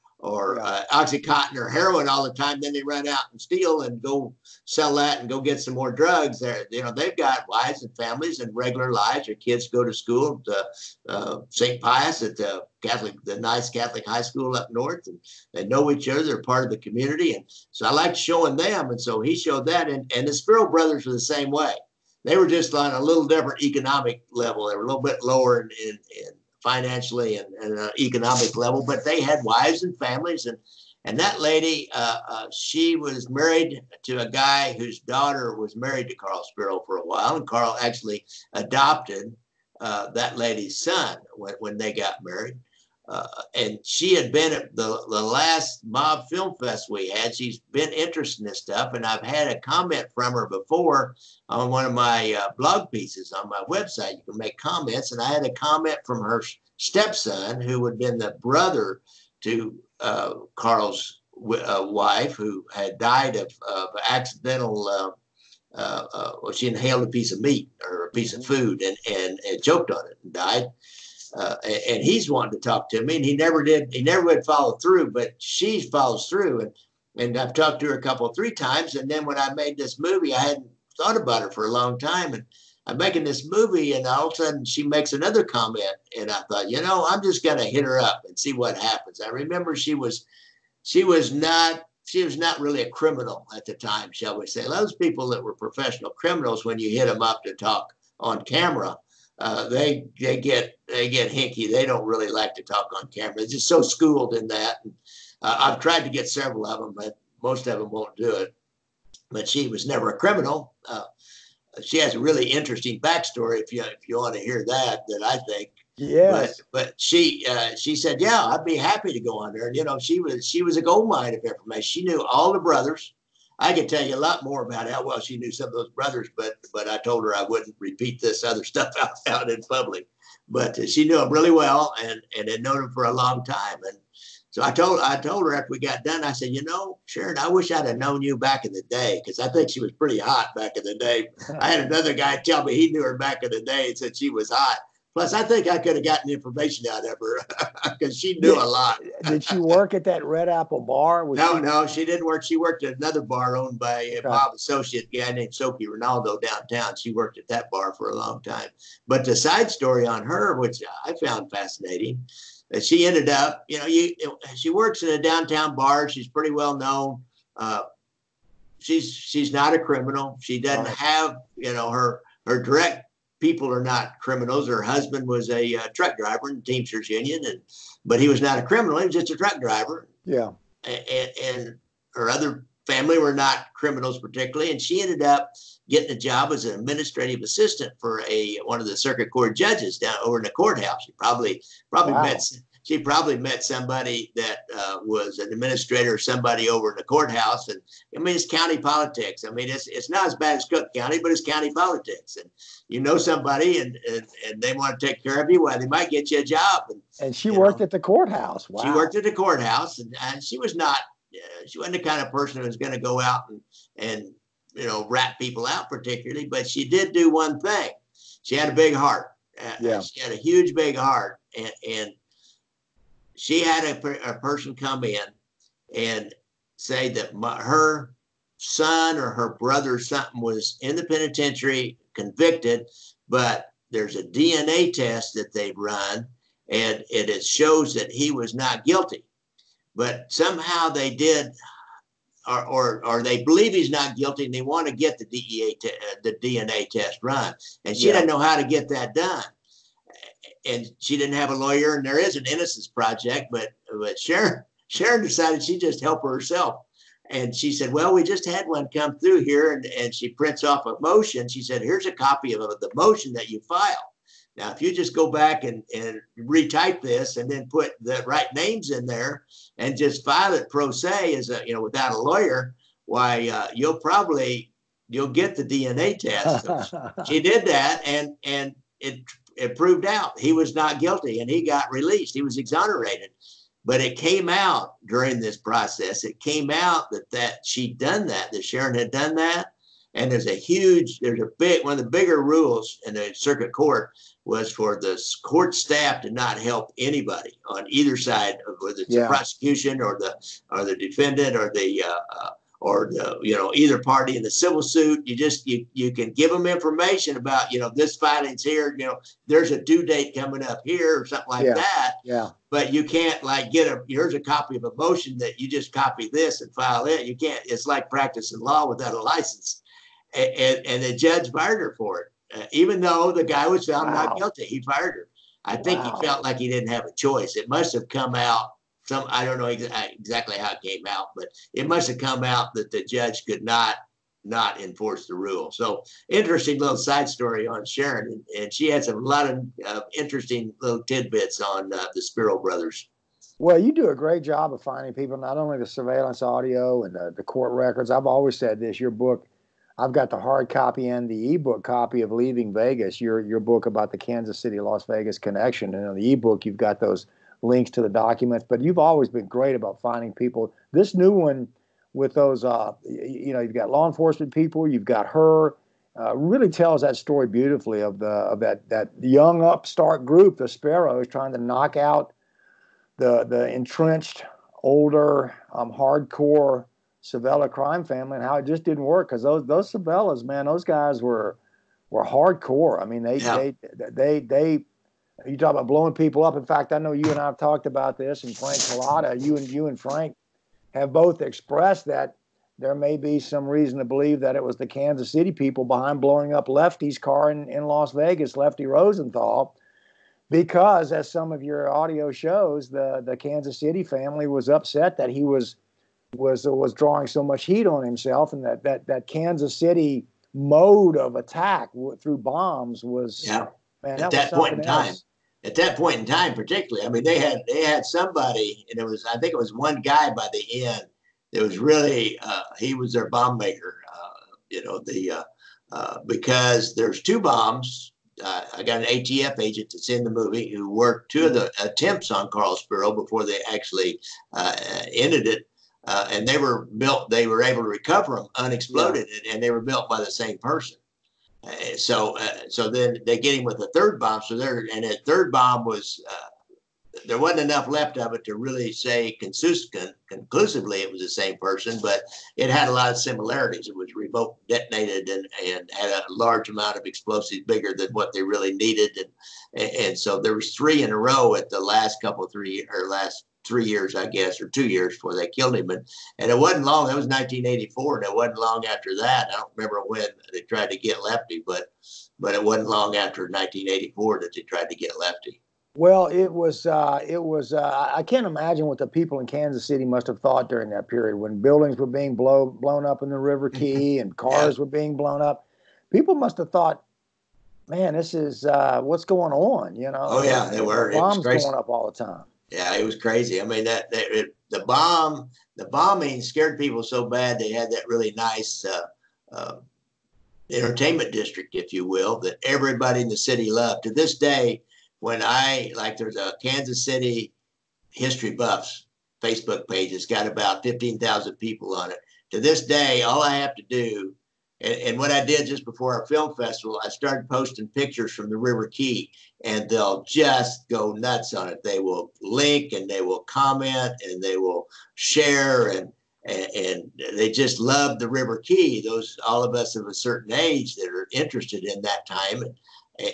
Oxycontin or heroin all the time. Then they run out and steal and go sell that and go get some more drugs. They've got wives and families and regular lives. Their kids go to school at St. Pius at the nice Catholic high school up north, and they know each other. They're part of the community, and so I liked showing them. And so he showed that, and the Sparrow brothers were the same way. They were just on a little different economic level. They were a little bit lower in financially and economic level, but they had wives and families. And that lady, she was married to a guy whose daughter was married to Carl Sparrow for a while. And Carl actually adopted that lady's son when they got married. And she had been at the last mob film fest we had. She's been interested in this stuff. And I've had a comment from her before on one of my blog pieces on my website. You can make comments. And I had a comment from her stepson, who had been the brother to Carl's wife, who had died of accidental, she inhaled a piece of meat or a piece of food and choked on it and died. And he's wanting to talk to me, and he never did. He never would follow through, but she follows through. And I've talked to her 3 times. And then when I made this movie, I hadn't thought about her for a long time. And I'm making this movie, and all of a sudden she makes another comment. And I thought, I'm just going to hit her up and see what happens. I remember she was not really a criminal at the time, shall we say. Those people that were professional criminals, when you hit them up to talk on camera, they get hinky. They don't really like to talk on camera. They're just so schooled in that. And, I've tried to get several of them, but most of them won't do it. But she was never a criminal. She has a really interesting backstory if you want to hear that I think. Yes. But she said, yeah, I'd be happy to go on there. And she was a gold mine of information. She knew all the brothers. I could tell you a lot more about how well she knew some of those brothers, but I told her I wouldn't repeat this other stuff out in public. But she knew them really well and had known them for a long time. And so I told her after we got done, I said, Sharon, I wish I'd have known you back in the day, because I think she was pretty hot back in the day. I had another guy tell me he knew her back in the day and said she was hot. Plus, I think I could have gotten information out of her because she knew a lot. Did she work at that Red Apple bar? No, she didn't work. She worked at another bar owned by a mob associate guy named Sophie Ronaldo downtown. She worked at that bar for a long time. But the side story on her, which I found fascinating, that she ended up, she works in a downtown bar. She's pretty well known. She's not a criminal. She doesn't have, her direct people are not criminals. Her husband was a truck driver in the Teamsters Union, but he was not a criminal. He was just a truck driver. Yeah. And her other family were not criminals particularly. And she ended up getting a job as an administrative assistant for one of the circuit court judges down over in the courthouse. She probably met somebody that was an administrator or somebody over in the courthouse. And I mean, it's county politics. I mean, it's not as bad as Cook County, but it's county politics. And somebody and they want to take care of you, well, they might get you a job. And she worked at the courthouse. Wow. She worked at the courthouse, and she was not, she wasn't the kind of person who was going to go out and rat people out particularly, but she did do one thing. She had a big heart. She had a huge, big heart. And she had a person come in and say that her son or her brother or something was in the penitentiary convicted, but there's a DNA test that they've run and it shows that he was not guilty. But somehow they did, or they believe he's not guilty and they want to get the DNA test run. And she didn't know how to get that done. And she didn't have a lawyer, and there is an Innocence Project, but Sharon decided she'd just help her herself. And she said, well, we just had one come through here, and she prints off a motion. She said, here's a copy of the motion that you filed. Now, if you just go back and retype this and then put the right names in there and just file it pro se as without a lawyer, why you'll get the DNA test. So she did that, and it proved out he was not guilty, and he got released. He was exonerated. But it came out during this process. It came out that she'd done that Sharon had done that. And there's a one of the bigger rules in the circuit court was for the court staff to not help anybody on either side of whether it's the prosecution or the defendant or the either party in the civil suit. You can give them information about, this filing's here, there's a due date coming up here or something like that. Yeah. But you can't here's a copy of a motion that you just copy this and file it. You can't, it's like practicing law without a license. And the judge fired her for it. Even though the guy was found not guilty, he fired her. I think he felt like he didn't have a choice. It must have come out, I don't know exactly how it came out, but it must have come out that the judge could not enforce the rule. So interesting little side story on Sharon. And she had a lot of interesting little tidbits on the Spiro brothers. Well, you do a great job of finding people, not only the surveillance audio and the court records. I've always said this, your book, I've got the hard copy and the ebook copy of Leaving Vegas, your book about the Kansas City, Las Vegas connection. And on the ebook, you've got those links to the documents, but you've always been great about finding people. This new one with those, you've got law enforcement people, you've got her, really tells that story beautifully of that young upstart group, the Sparrows, trying to knock out the entrenched, older, hardcore Savella crime family, and how it just didn't work, because those Savellas, man, those guys were hardcore. I mean, they you talk about blowing people up. In fact, I know you and I have talked about this, and Frank Collada, you and Frank have both expressed that there may be some reason to believe that it was the Kansas City people behind blowing up Lefty's car in Las Vegas, Lefty Rosenthal, because, as some of your audio shows, the Kansas City family was upset that he was drawing so much heat on himself, and that Kansas City mode of attack through bombs was man, at that point in time. At that point in time, particularly, I mean, they had somebody, and I think it was one guy by the end that was really he was their bomb maker. Because there's two bombs. I got an ATF agent that's in the movie who worked two of the attempts on Carl Spiro before they actually ended it. And they were built, they were able to recover them unexploded, and they were built by the same person. So then they get him with a third bomb. And that third bomb was, there wasn't enough left of it to really say conclusively it was the same person, but it had a lot of similarities. It was remote detonated and had a large amount of explosives, bigger than what they really needed. And so there was 3 in a row at the last last 3 years, I guess, or 2 years before they killed him. And it wasn't long. That was 1984. And it wasn't long after that. I don't remember when they tried to get Lefty, but it wasn't long after 1984 that they tried to get Lefty. Well, it was, I can't imagine what the people in Kansas City must have thought during that period when buildings were being blown up in the River Key and cars were being blown up. People must have thought, man, this is, what's going on, Oh, yeah, they were. Bombs going up all the time. Yeah, it was crazy. I mean, the bombing scared people so bad they had that really nice entertainment district, if you will, that everybody in the city loved. To this day, when there's a Kansas City History Buffs Facebook page. It's got about 15,000 people on it. To this day, all I have to do And what I did just before our film festival, I started posting pictures from the River Key, and they'll just go nuts on it. They will link and they will comment and they will share, and they just love the River Key. Those, all of us of a certain age that are interested in that time.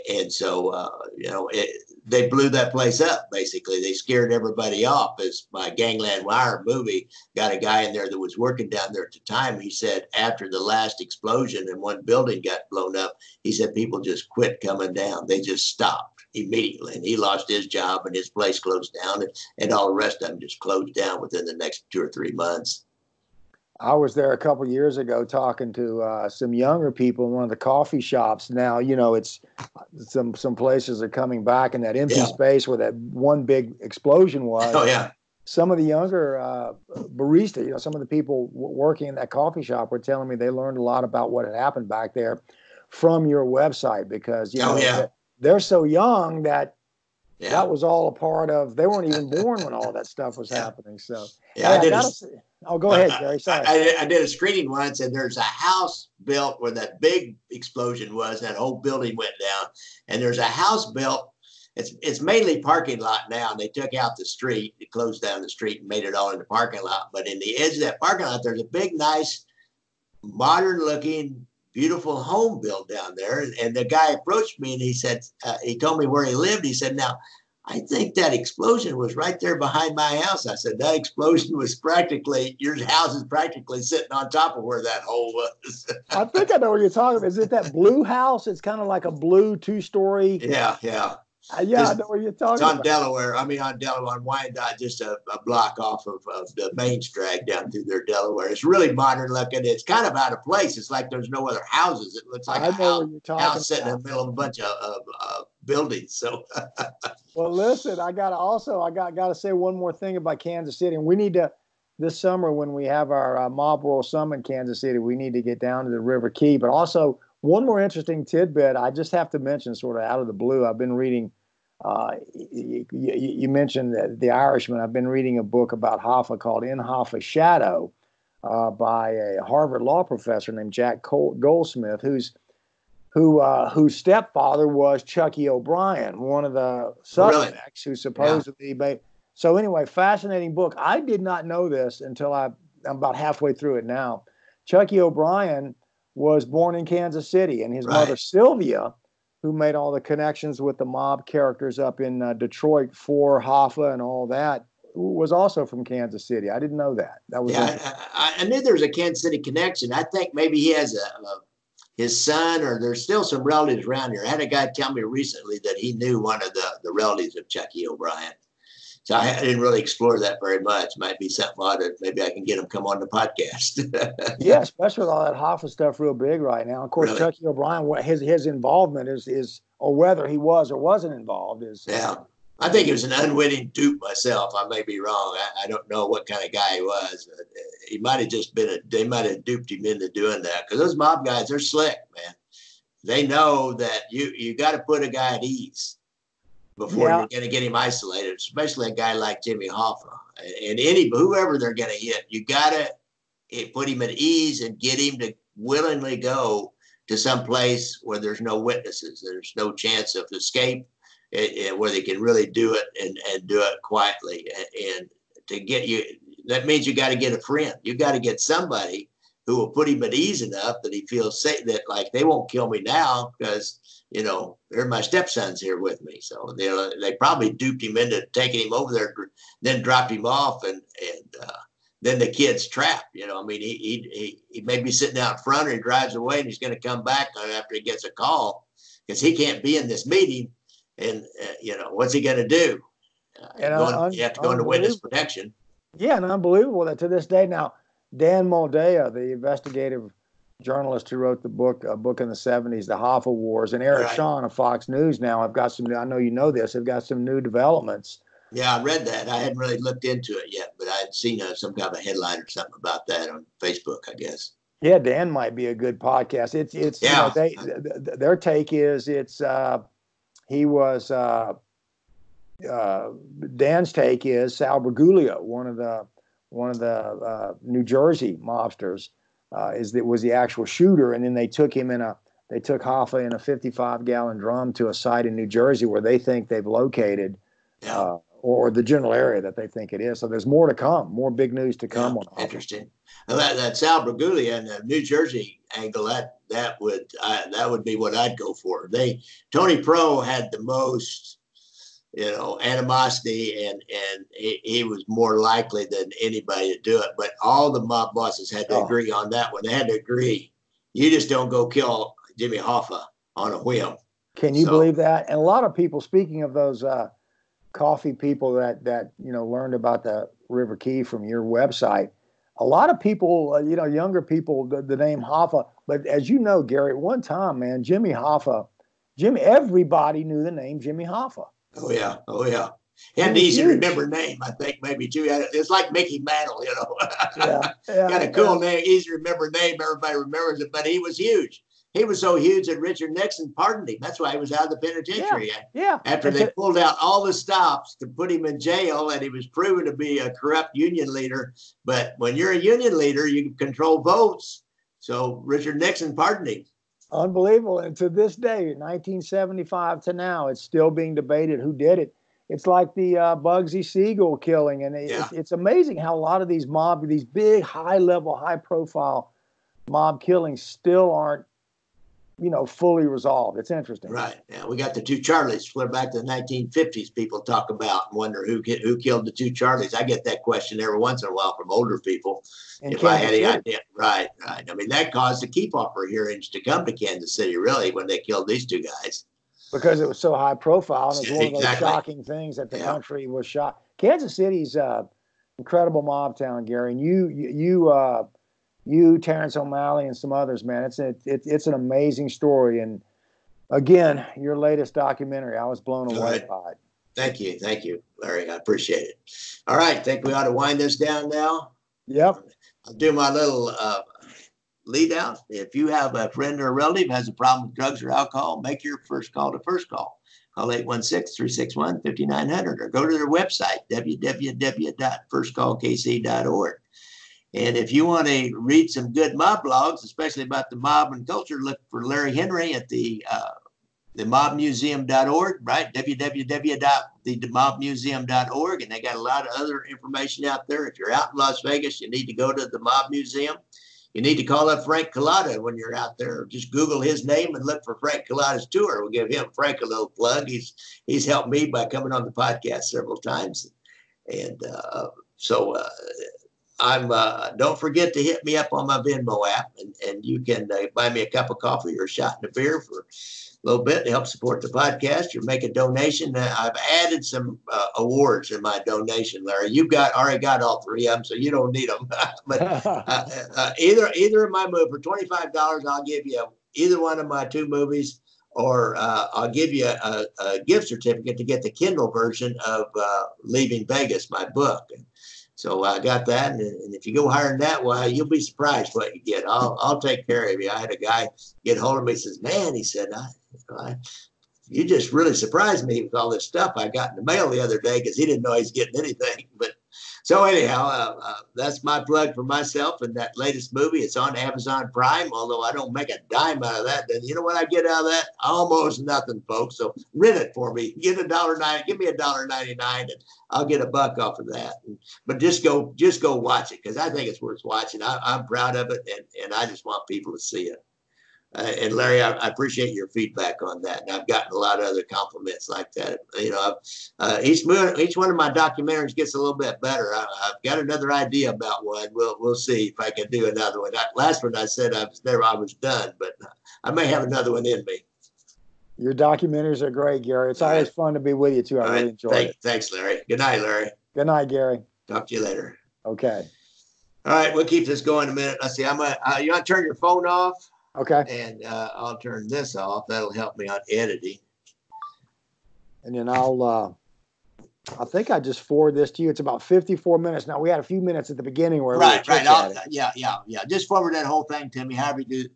And so, they blew that place up. Basically, they scared everybody off. As my Gangland Wire movie got a guy in there that was working down there at the time. He said after the last explosion and one building got blown up, he said people just quit coming down. They just stopped immediately, and he lost his job and his place closed down, and all the rest of them just closed down within the next 2 or 3 months. I was there a couple of years ago talking to some younger people in one of the coffee shops. Now, it's some places are coming back in that empty space where that one big explosion was. Oh, yeah. Some of the younger baristas, some of the people working in that coffee shop were telling me they learned a lot about what had happened back there from your website, because, they're so young that that was all a part of, they weren't even born when all that stuff was happening. So, go ahead, Gary. Sorry. I did a screening once, and there's a house built where that big explosion was. That whole building went down, and there's a house built. It's mainly parking lot now, and they took out the street. They closed down the street and made it all into parking lot. But in the edge of that parking lot, there's a big, nice, modern-looking, beautiful home built down there. And the guy approached me, and he said, he told me where he lived. He said, "Now, I think that explosion was right there behind my house." I said, "That explosion was practically, your house is practically sitting on top of where that hole was." I think I know what you're talking about. Is it that blue house? It's kind of like a blue 2-story. Yeah. I know what you're talking about. It's on Delaware. On Delaware, on Wyandotte, just a block off of the main drag down through there, Delaware. It's really modern looking. It's kind of out of place. It's like there's no other houses. It looks like a house sitting in the middle of a bunch of buildings. So, well, listen, I got to say one more thing about Kansas City, and we need to, this summer when we have our Mob World Summit in Kansas City, we need to get down to the River Key. But also, one more interesting tidbit I just have to mention, sort of out of the blue. I've been reading. You mentioned the Irishman. I've been reading a book about Hoffa called In Hoffa's Shadow by a Harvard law professor named Jack Goldsmith, whose stepfather was Chucky O'Brien, one of the suspects who supposedly made. So anyway, fascinating book. I did not know this until I'm about halfway through it now. Chucky O'Brien was born in Kansas City, and his mother Sylvia, who made all the connections with the mob characters up in Detroit for Hoffa and all that, was also from Kansas City. I didn't know that. That was I knew there was a Kansas City connection. I think maybe he has his son, or there's still some relatives around here. I had a guy tell me recently that he knew one of the relatives of Chucky O'Brien. So I didn't really explore that very much. Might be something maybe I can get him come on the podcast. Yeah, especially with all that Hoffa stuff real big right now. Of course, Chucky O'Brien, his involvement is, or whether he was or wasn't involved is. Yeah, I think he was an unwitting dupe myself. I may be wrong. I don't know what kind of guy he was. He might have just they might have duped him into doing that, because those mob guys, they're slick, man. They know that you got to put a guy at ease before you're going to get him isolated, especially a guy like Jimmy Hoffa. And whoever they're going to hit, you got to put him at ease and get him to willingly go to some place where there's no witnesses, there's no chance of escape, and where they can really do it and do it quietly. And to get you, that means you got to get a friend. You got to get somebody who will put him at ease enough that he feels safe, that like, they won't kill me now because, they're my stepsons here with me. So they probably duped him into taking him over there, then dropped him off, and then the kid's trapped. He may be sitting out front, or he drives away, and he's going to come back after he gets a call, because he can't be in this meeting. And what's he going to do? You have to go into witness protection. Yeah, and unbelievable that to this day now, Dan Moldea, the investigative journalist who wrote a book in the 70s, The Hoffa Wars, and Eric Shawn of Fox News now have got some, I know you know this, have got some new developments. Yeah, I read that. I hadn't really looked into it yet, but I had seen some kind of a headline or something about that on Facebook, I guess. Yeah, Dan might be a good podcast. It's their take is Dan's take is Sal Bergoglio, one of the New Jersey mobsters, was the actual shooter, and then they took Hoffa in a 55-gallon drum to a site in New Jersey where they think they've located, or the general area that they think it is. So there's more to come, more big news to come on Hoffa. Interesting. Well, that Sal Braguglia and the New Jersey angle, that would be what I'd go for. Tony Pro had the most, animosity, and he was more likely than anybody to do it. But all the mob bosses had to agree on that one. They had to agree. You just don't go kill Jimmy Hoffa on a whim. Can you believe that? And a lot of people, speaking of those coffee people that learned about the River Key from your website, a lot of people, younger people, the name Hoffa. But as you know, Gary, at one time, man, everybody knew the name Jimmy Hoffa. Oh yeah. He had an easy to remember name, I think, maybe too. It's like Mickey Mantle, Got a cool name, easy to remember name. Everybody remembers it, but he was huge. He was so huge that Richard Nixon pardoned him. That's why he was out of the penitentiary. After they pulled out all the stops to put him in jail, and he was proven to be a corrupt union leader. But when you're a union leader, you control votes. So Richard Nixon pardoned him. Unbelievable. And to this day, 1975 to now, it's still being debated who did it. It's like the Bugsy Siegel killing. And it's amazing how a lot of these big, high-level, high-profile mob killings still aren't, fully resolved. It's interesting. Right. Yeah, we got the two Charlies. Flare back to the 1950s. People talk about and wonder who killed the two Charlies. I get that question every once in a while from older people. If I had any idea. Right. I mean, that caused the keep offer hearings to come to Kansas City, really, when they killed these two guys. Because it was so high profile, and it was one of those shocking things that the country was shocked. Kansas City's incredible mob town, Gary. And you, Terrence O'Malley, and some others, man. It's an amazing story. And again, your latest documentary, I was blown away by it. Thank you, Larry. I appreciate it. All right, I think we ought to wind this down now. Yep. I'll do my little lead out. If you have a friend or a relative who has a problem with drugs or alcohol, make your first call to First Call. Call 816-361-5900 or go to their website, www.firstcallkc.org. And if you want to read some good mob blogs, especially about the mob and culture, look for Larry Henry at the mobmuseum.org, right? www.themobmuseum.org. And they got a lot of other information out there. If you're out in Las Vegas, you need to go to the Mob Museum. You need to call up Frank Collada when you're out there. Just Google his name and look for Frank Collada's tour. We'll give Frank a little plug. He's helped me by coming on the podcast several times. And don't forget to hit me up on my Venmo app, and you can buy me a cup of coffee or a shot and a beer for a little bit to help support the podcast, or make a donation. I've added some awards in my donation, Larry. You've already got all three of them, so you don't need them. But either of my movies, for $25, I'll give you either one of my two movies, or I'll give you a gift certificate to get the Kindle version of Leaving Vegas, my book. So I got that, and if you go higher than that, well, you'll be surprised what you get. I'll take care of you. I had a guy get hold of me. He says, "Man," he said, "you just really surprised me with all this stuff I got in the mail the other day," because he didn't know he was getting anything. But so anyhow, that's my plug for myself and that latest movie. It's on Amazon Prime, although I don't make a dime out of that. Then you know what I get out of that? Almost nothing, folks. So rent it for me. Get $1.99. Give me $1.99, and I'll get $1 off of that. But just go watch it, because I think it's worth watching. I'm proud of it, and I just want people to see it. And Larry, I appreciate your feedback on that. And I've gotten a lot of other compliments like that. Each one of my documentaries gets a little bit better. I've got another idea about one. We'll see if I can do another one. Last one I said I was done, but I may have another one in me. Your documentaries are great, Gary. It's always fun to be with you too. I really enjoy it. Thanks, Larry. Good night, Larry. Good night, Gary. Talk to you later. Okay. All right, we'll keep this going a minute. Let's see. You want to turn your phone off? Okay. And I'll turn this off. That'll help me on editing. And then I think I just forward this to you. It's about 54 minutes. Now, we had a few minutes at the beginning where right. Yeah. Just forward that whole thing to me. However you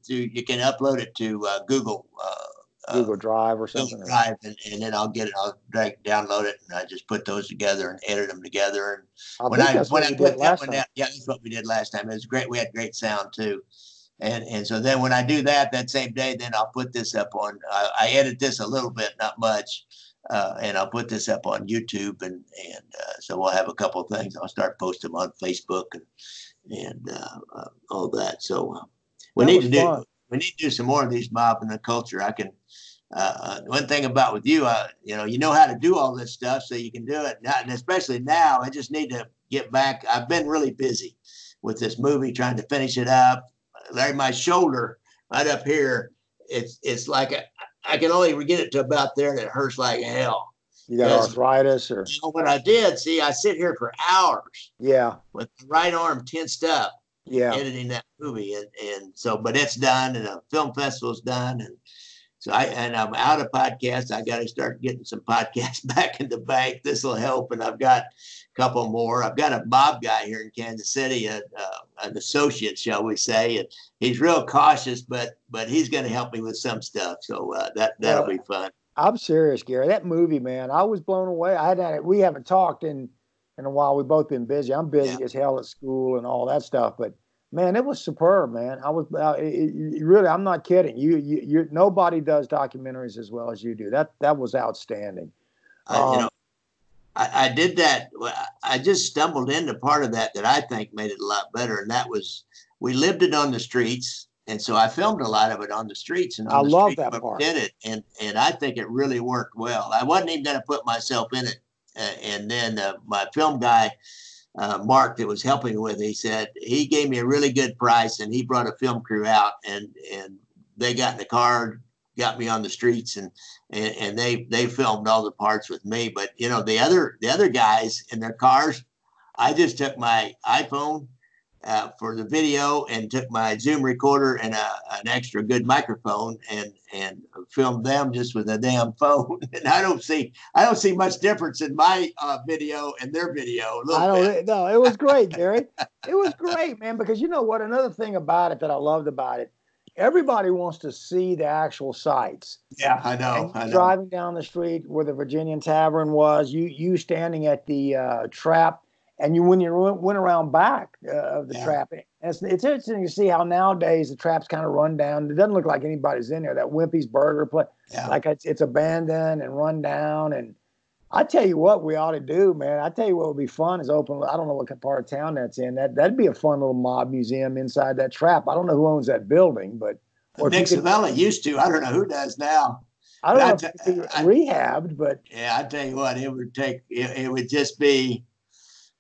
can upload it to Google Google Drive or something. Google Drive, and then I'll download it, and I just put those together and edit them together. And when I put that one down, yeah, that's what we did last time. It was great. We had great sound too. And so then when I do that same day, then I'll put this up on, I edit this a little bit, not much. And I'll put this up on YouTube, and so we'll have a couple of things. I'll start posting them on Facebook and all that. So we need to do some more of these mob and the culture. I can. One thing about with you, you know how to do all this stuff, so you can do it now, and especially now. I just need to get back. I've been really busy with this movie, trying to finish it up. Larry, my shoulder right up here, it's like I can only get it to about there, and it hurts like hell. You got arthritis, or what I did? See, I sit here for hours. Yeah, with the right arm tensed up. Yeah, editing that movie, and so, but it's done, and the film festival's done, and so I'm out of podcasts. I got to start getting some podcasts back in the bank. This will help, and I've got a couple more. I've got a mob guy here in Kansas City, an associate, shall we say, and he's real cautious, but he's going to help me with some stuff. So that'll be fun. I'm serious, Gary. That movie, man, I was blown away. We haven't talked in a while. We've both been busy. I'm busy as hell at school and all that stuff, but man, it was superb, man. I was really. I'm not kidding. You. Nobody does documentaries as well as you do. That was outstanding. I did that. I just stumbled into part of that I think made it a lot better, and that was we lived it on the streets, and so I filmed a lot of it on the streets. And I love that part. Did it, and I think it really worked well. I wasn't even going to put myself in it, and then my film guy. Mark that was helping me with, he said he gave me a really good price, and he brought a film crew out, and they got in the car, got me on the streets, and they filmed all the parts with me. But the other guys in their cars, I just took my iPhone for the video and took my Zoom recorder and an extra good microphone and filmed them just with a damn phone. And I don't see much difference in my video and their video. No, it was great, Gary. It was great, man, because you know what? Another thing about it that I loved about it, everybody wants to see the actual sites. Yeah, I know. Driving down the street where the Virginian Tavern was, you standing at the trap. And when you went around back of the trap, it's interesting to see how nowadays the trap's kind of run down. It doesn't look like anybody's in there. That Wimpy's Burger place, like it's abandoned and run down. And I tell you what, we ought to do, man. I tell you what would be fun is open. I don't know what part of town that's in. That'd be a fun little mob museum inside that trap. I don't know who owns that building, but Nick Savella used to. I don't know who does now. I don't know if it's rehabbed, but I tell you what, it would just be.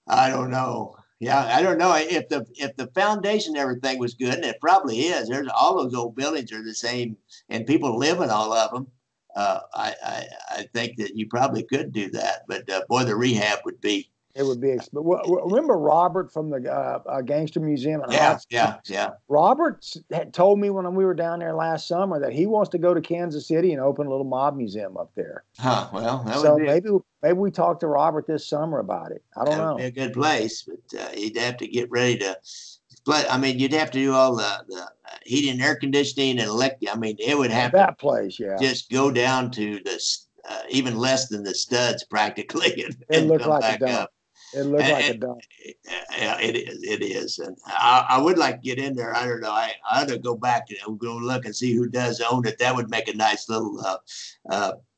I don't know. Yeah, I don't know if the foundation and everything was good, and it probably is. There's all those old buildings are the same, and people live in all of them. I think that you probably could do that, but boy, the rehab would be. It would be. Remember Robert from the Gangster Museum? Yeah. Robert had told me when we were down there last summer that he wants to go to Kansas City and open a little mob museum up there. Huh. Well, maybe we talk to Robert this summer about it. I don't know. That would be a good place, but you'd have to get ready to. I mean, you'd have to do all the heating and air conditioning and electric. I mean, it would have that place. Yeah. Just go down to the even less than the studs practically, and look like a dump. It looked like a dump. Yeah, it is. And I would like to get in there. I don't know. I ought to go back and go look and see who does own it. That would make a nice little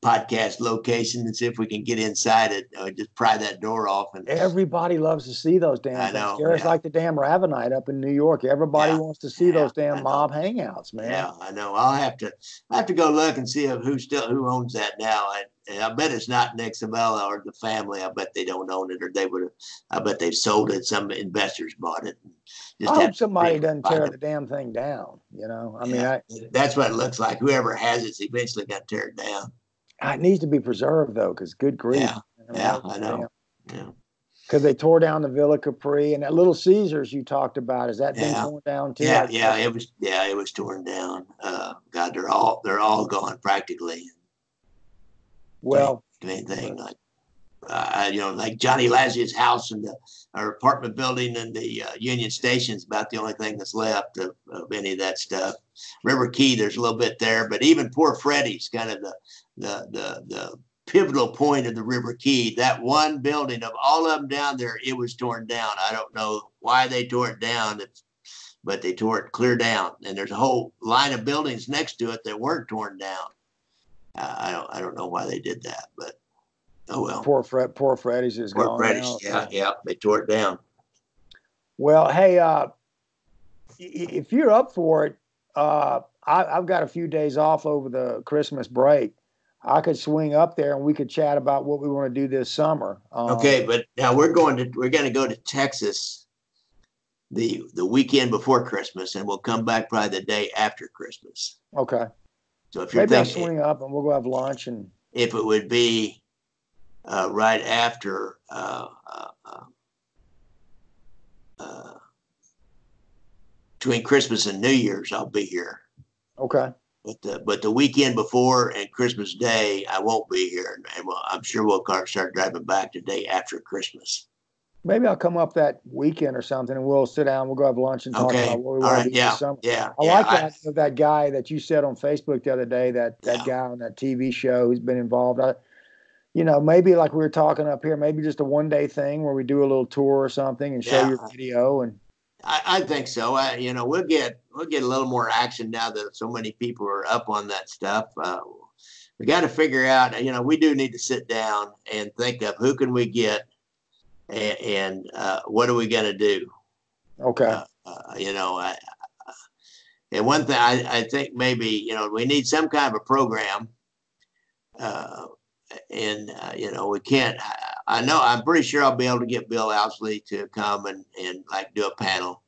podcast location and see if we can get inside it. Just pry that door off. And everybody loves to see those damn things. It's like the damn Ravenite up in New York. Everybody wants to see those damn mob hangouts, man. Yeah, I know. I'll have to go look and see who owns that now. I bet it's not Nick Savella or the family. I bet they don't own it, or they would have. I bet they've sold it. Some investors bought it. I hope somebody doesn't tear the damn thing down. I mean, that's what it looks like. Whoever has it's eventually got to tear it down. It needs to be preserved though, because good grief. I know. Yeah. Because they tore down the Villa Capri and that Little Caesars you talked about. Is that been torn down too? Yeah, it was torn down. God, they're all gone practically. Well, anything like. like Johnny Lazzio's house and our apartment building and the Union Station is about the only thing that's left of any of that stuff. River Key, there's a little bit there, but even Poor Freddy's kind of the pivotal point of the River Key. That one building, of all of them down there, it was torn down. I don't know why they tore it down, but they tore it clear down. And there's a whole line of buildings next to it that weren't torn down. I don't know why they did that, but oh well. Poor Freddy's is gone now. Yeah, they tore it down. Well, hey, if you're up for it, I've got a few days off over the Christmas break. I could swing up there and we could chat about what we want to do this summer. Okay, but now we're going to go to Texas the weekend before Christmas, and we'll come back probably the day after Christmas. Okay. So if you're maybe thinking, I'll swing up and we'll go have lunch, and if it would be right after between Christmas and New Year's, I'll be here. Okay. But the weekend before and Christmas Day, I won't be here, and I'm sure we'll start driving back the day after Christmas. Maybe I'll come up that weekend or something, and we'll sit down. We'll go have lunch and talk about what we want to do this summer. Yeah, I like that guy that you said on Facebook the other day. That guy on that TV show who's been involved. Maybe like we were talking up here, maybe just a one-day thing where we do a little tour or something and show your video. And I think so. We'll get a little more action now that so many people are up on that stuff. We got to figure out. We do need to sit down and think of who can we get, and what are we going to do. Okay. And one thing I think maybe we need some kind of a program. We can't. I'm pretty sure I'll be able to get Bill Owsley to come and like do a panel,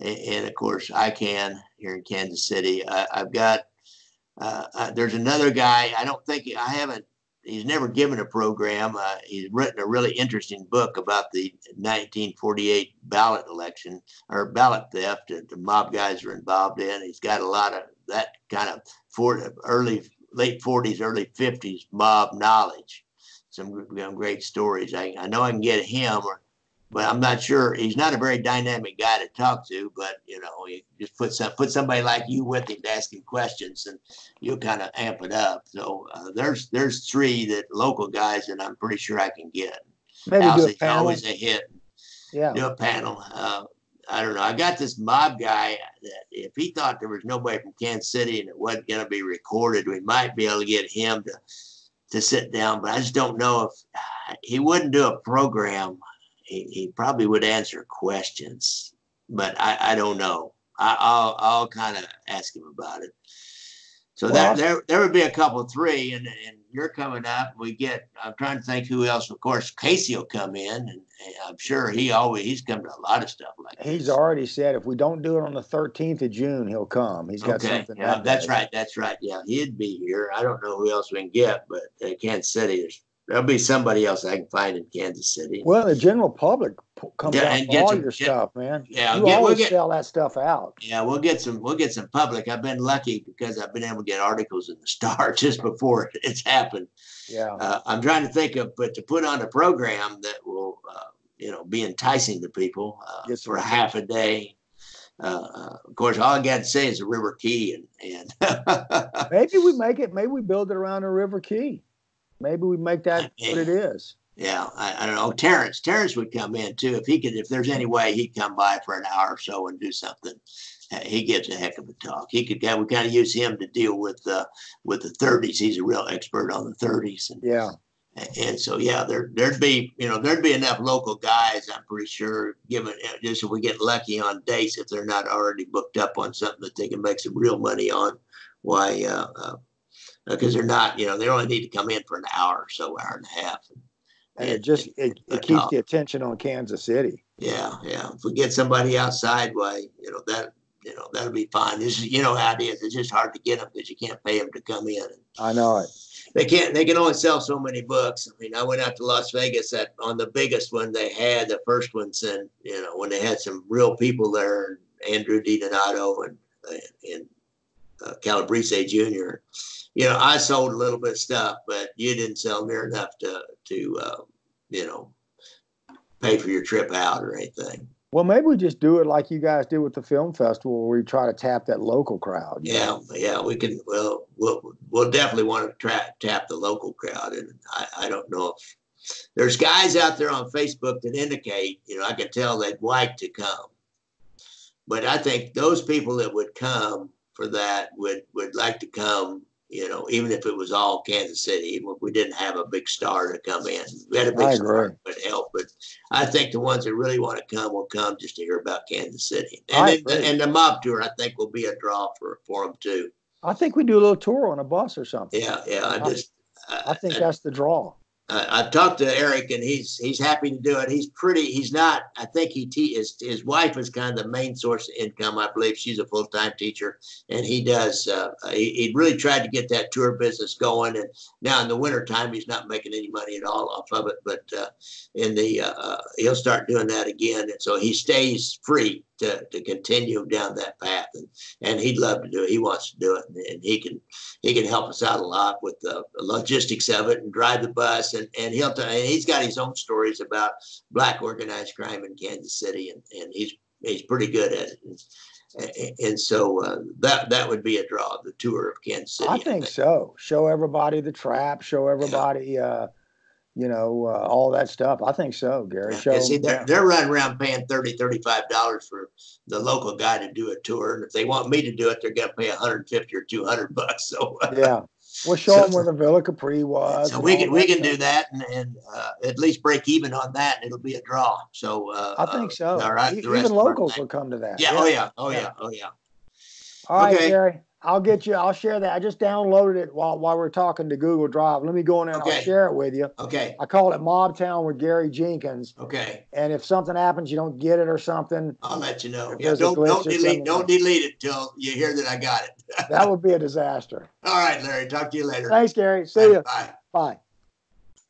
and of course I can here in Kansas City. I've got. There's another guy. I don't think he's never given a program. He's written a really interesting book about the 1948 ballot election or ballot theft that the mob guys are involved in. He's got a lot of that kind of late 40s, early 50s mob knowledge. Some great stories. I know I can get him, but I'm not sure. He's not a very dynamic guy to talk to, but you just put somebody like you with him to ask him questions, and you'll kind of amp it up. So there's three local guys that I'm pretty sure I can get. Maybe do a panel. Always a hit. Yeah. Do a panel. I don't know. I got this mob guy that if he thought there was nobody from Kansas City and it wasn't going to be recorded, we might be able to get him to sit down. But I just don't know if he wouldn't do a program. He probably would answer questions, but I don't know. I'll kind of ask him about it. So there would be a couple, three, and you're coming up. I'm trying to think who else. Of course, Casey will come in, and I'm sure he's come to a lot of stuff like that. He's already said if we don't do it on the 13th of June, he'll come. He's got something. Yeah, that's right. Yeah, he'd be here. I don't know who else we can get, but Kansas City, there'll be somebody else I can find in Kansas City. Well, the general public comes out for all your stuff, man. Yeah, you always sell that stuff out. Yeah, we'll get some public. I've been lucky because I've been able to get articles in the Star just before it's happened. Yeah, I'm trying to think but to put on a program that will, be enticing to people for a half a day. Of course, all I got to say is the River Key, and maybe we make it. Maybe we build it around the River Key. Maybe we make that what it is. Yeah, I don't know. Terrence would come in too if there's any way he'd come by for an hour or so and do something. He gives a heck of a talk. We kind of use him to deal with the 30s. He's a real expert on the 30s. And so there'd be enough local guys. I'm pretty sure, given just if we get lucky on dates, if they're not already booked up on something that they can make some real money on. Why? Because they're not, they only need to come in for an hour or so, hour and a half. And it keeps the attention on Kansas City. Yeah. If we get somebody outside, that'll be fine. This is, how it is. It's just hard to get them because you can't pay them to come in. I know it. They can only sell so many books. I mean, I went out to Las Vegas on the biggest one they had, the first one, and when they had some real people there, Andrew DiDonato and Calabrese Jr. I sold a little bit of stuff, but you didn't sell near enough to pay for your trip out or anything. Well, maybe we just do it like you guys did with the film festival, where we try to tap that local crowd. Yeah, we can. Well, we'll definitely want to tap the local crowd, and I don't know if there's guys out there on Facebook that indicate, I can tell they'd like to come, but I think those people that would come for that would like to come. Even if it was all Kansas City, even if we didn't have a big star to come in, we had a big star would help. But I think the ones that really want to come will come just to hear about Kansas City. And the mob tour, I think, will be a draw for them too. I think we do a little tour on a bus or something. Yeah. I think that's the draw. I've talked to Eric, and he's happy to do it. He's not. I think his wife is kind of the main source of income. I believe she's a full-time teacher, and he does. He really tried to get that tour business going, and now in the wintertime, he's not making any money at all off of it. But he'll start doing that again, and so he stays free to continue down that path, and he'd love to do it. He wants to do it, and he can help us out a lot with the logistics of it and drive the bus, and he's got his own stories about black organized crime in Kansas City, and he's pretty good at it, and so that would be a draw, the tour of Kansas City. I think so. Show everybody the trap. Show everybody. All that stuff. I think so, Gary. They're running around paying $30, $35 for the local guy to do a tour, and if they want me to do it, they're going to pay $150 or $200. So yeah, we'll show them where the Villa Capri was. So we can do that and at least break even on that, and it'll be a draw. So I think so. All right, even locals will come to that. Yeah. Oh yeah. All right, Gary. I'll share that. I just downloaded it while we're talking to Google Drive. Let me go in there and I'll share it with you. Okay. I call it Mob Town with Gary Jenkins. Okay. And if something happens, you don't get it or something, I'll let you know. Yeah, don't delete it till you hear that I got it. That would be a disaster. All right, Larry. Talk to you later. Thanks, Gary. See you. Bye. Bye.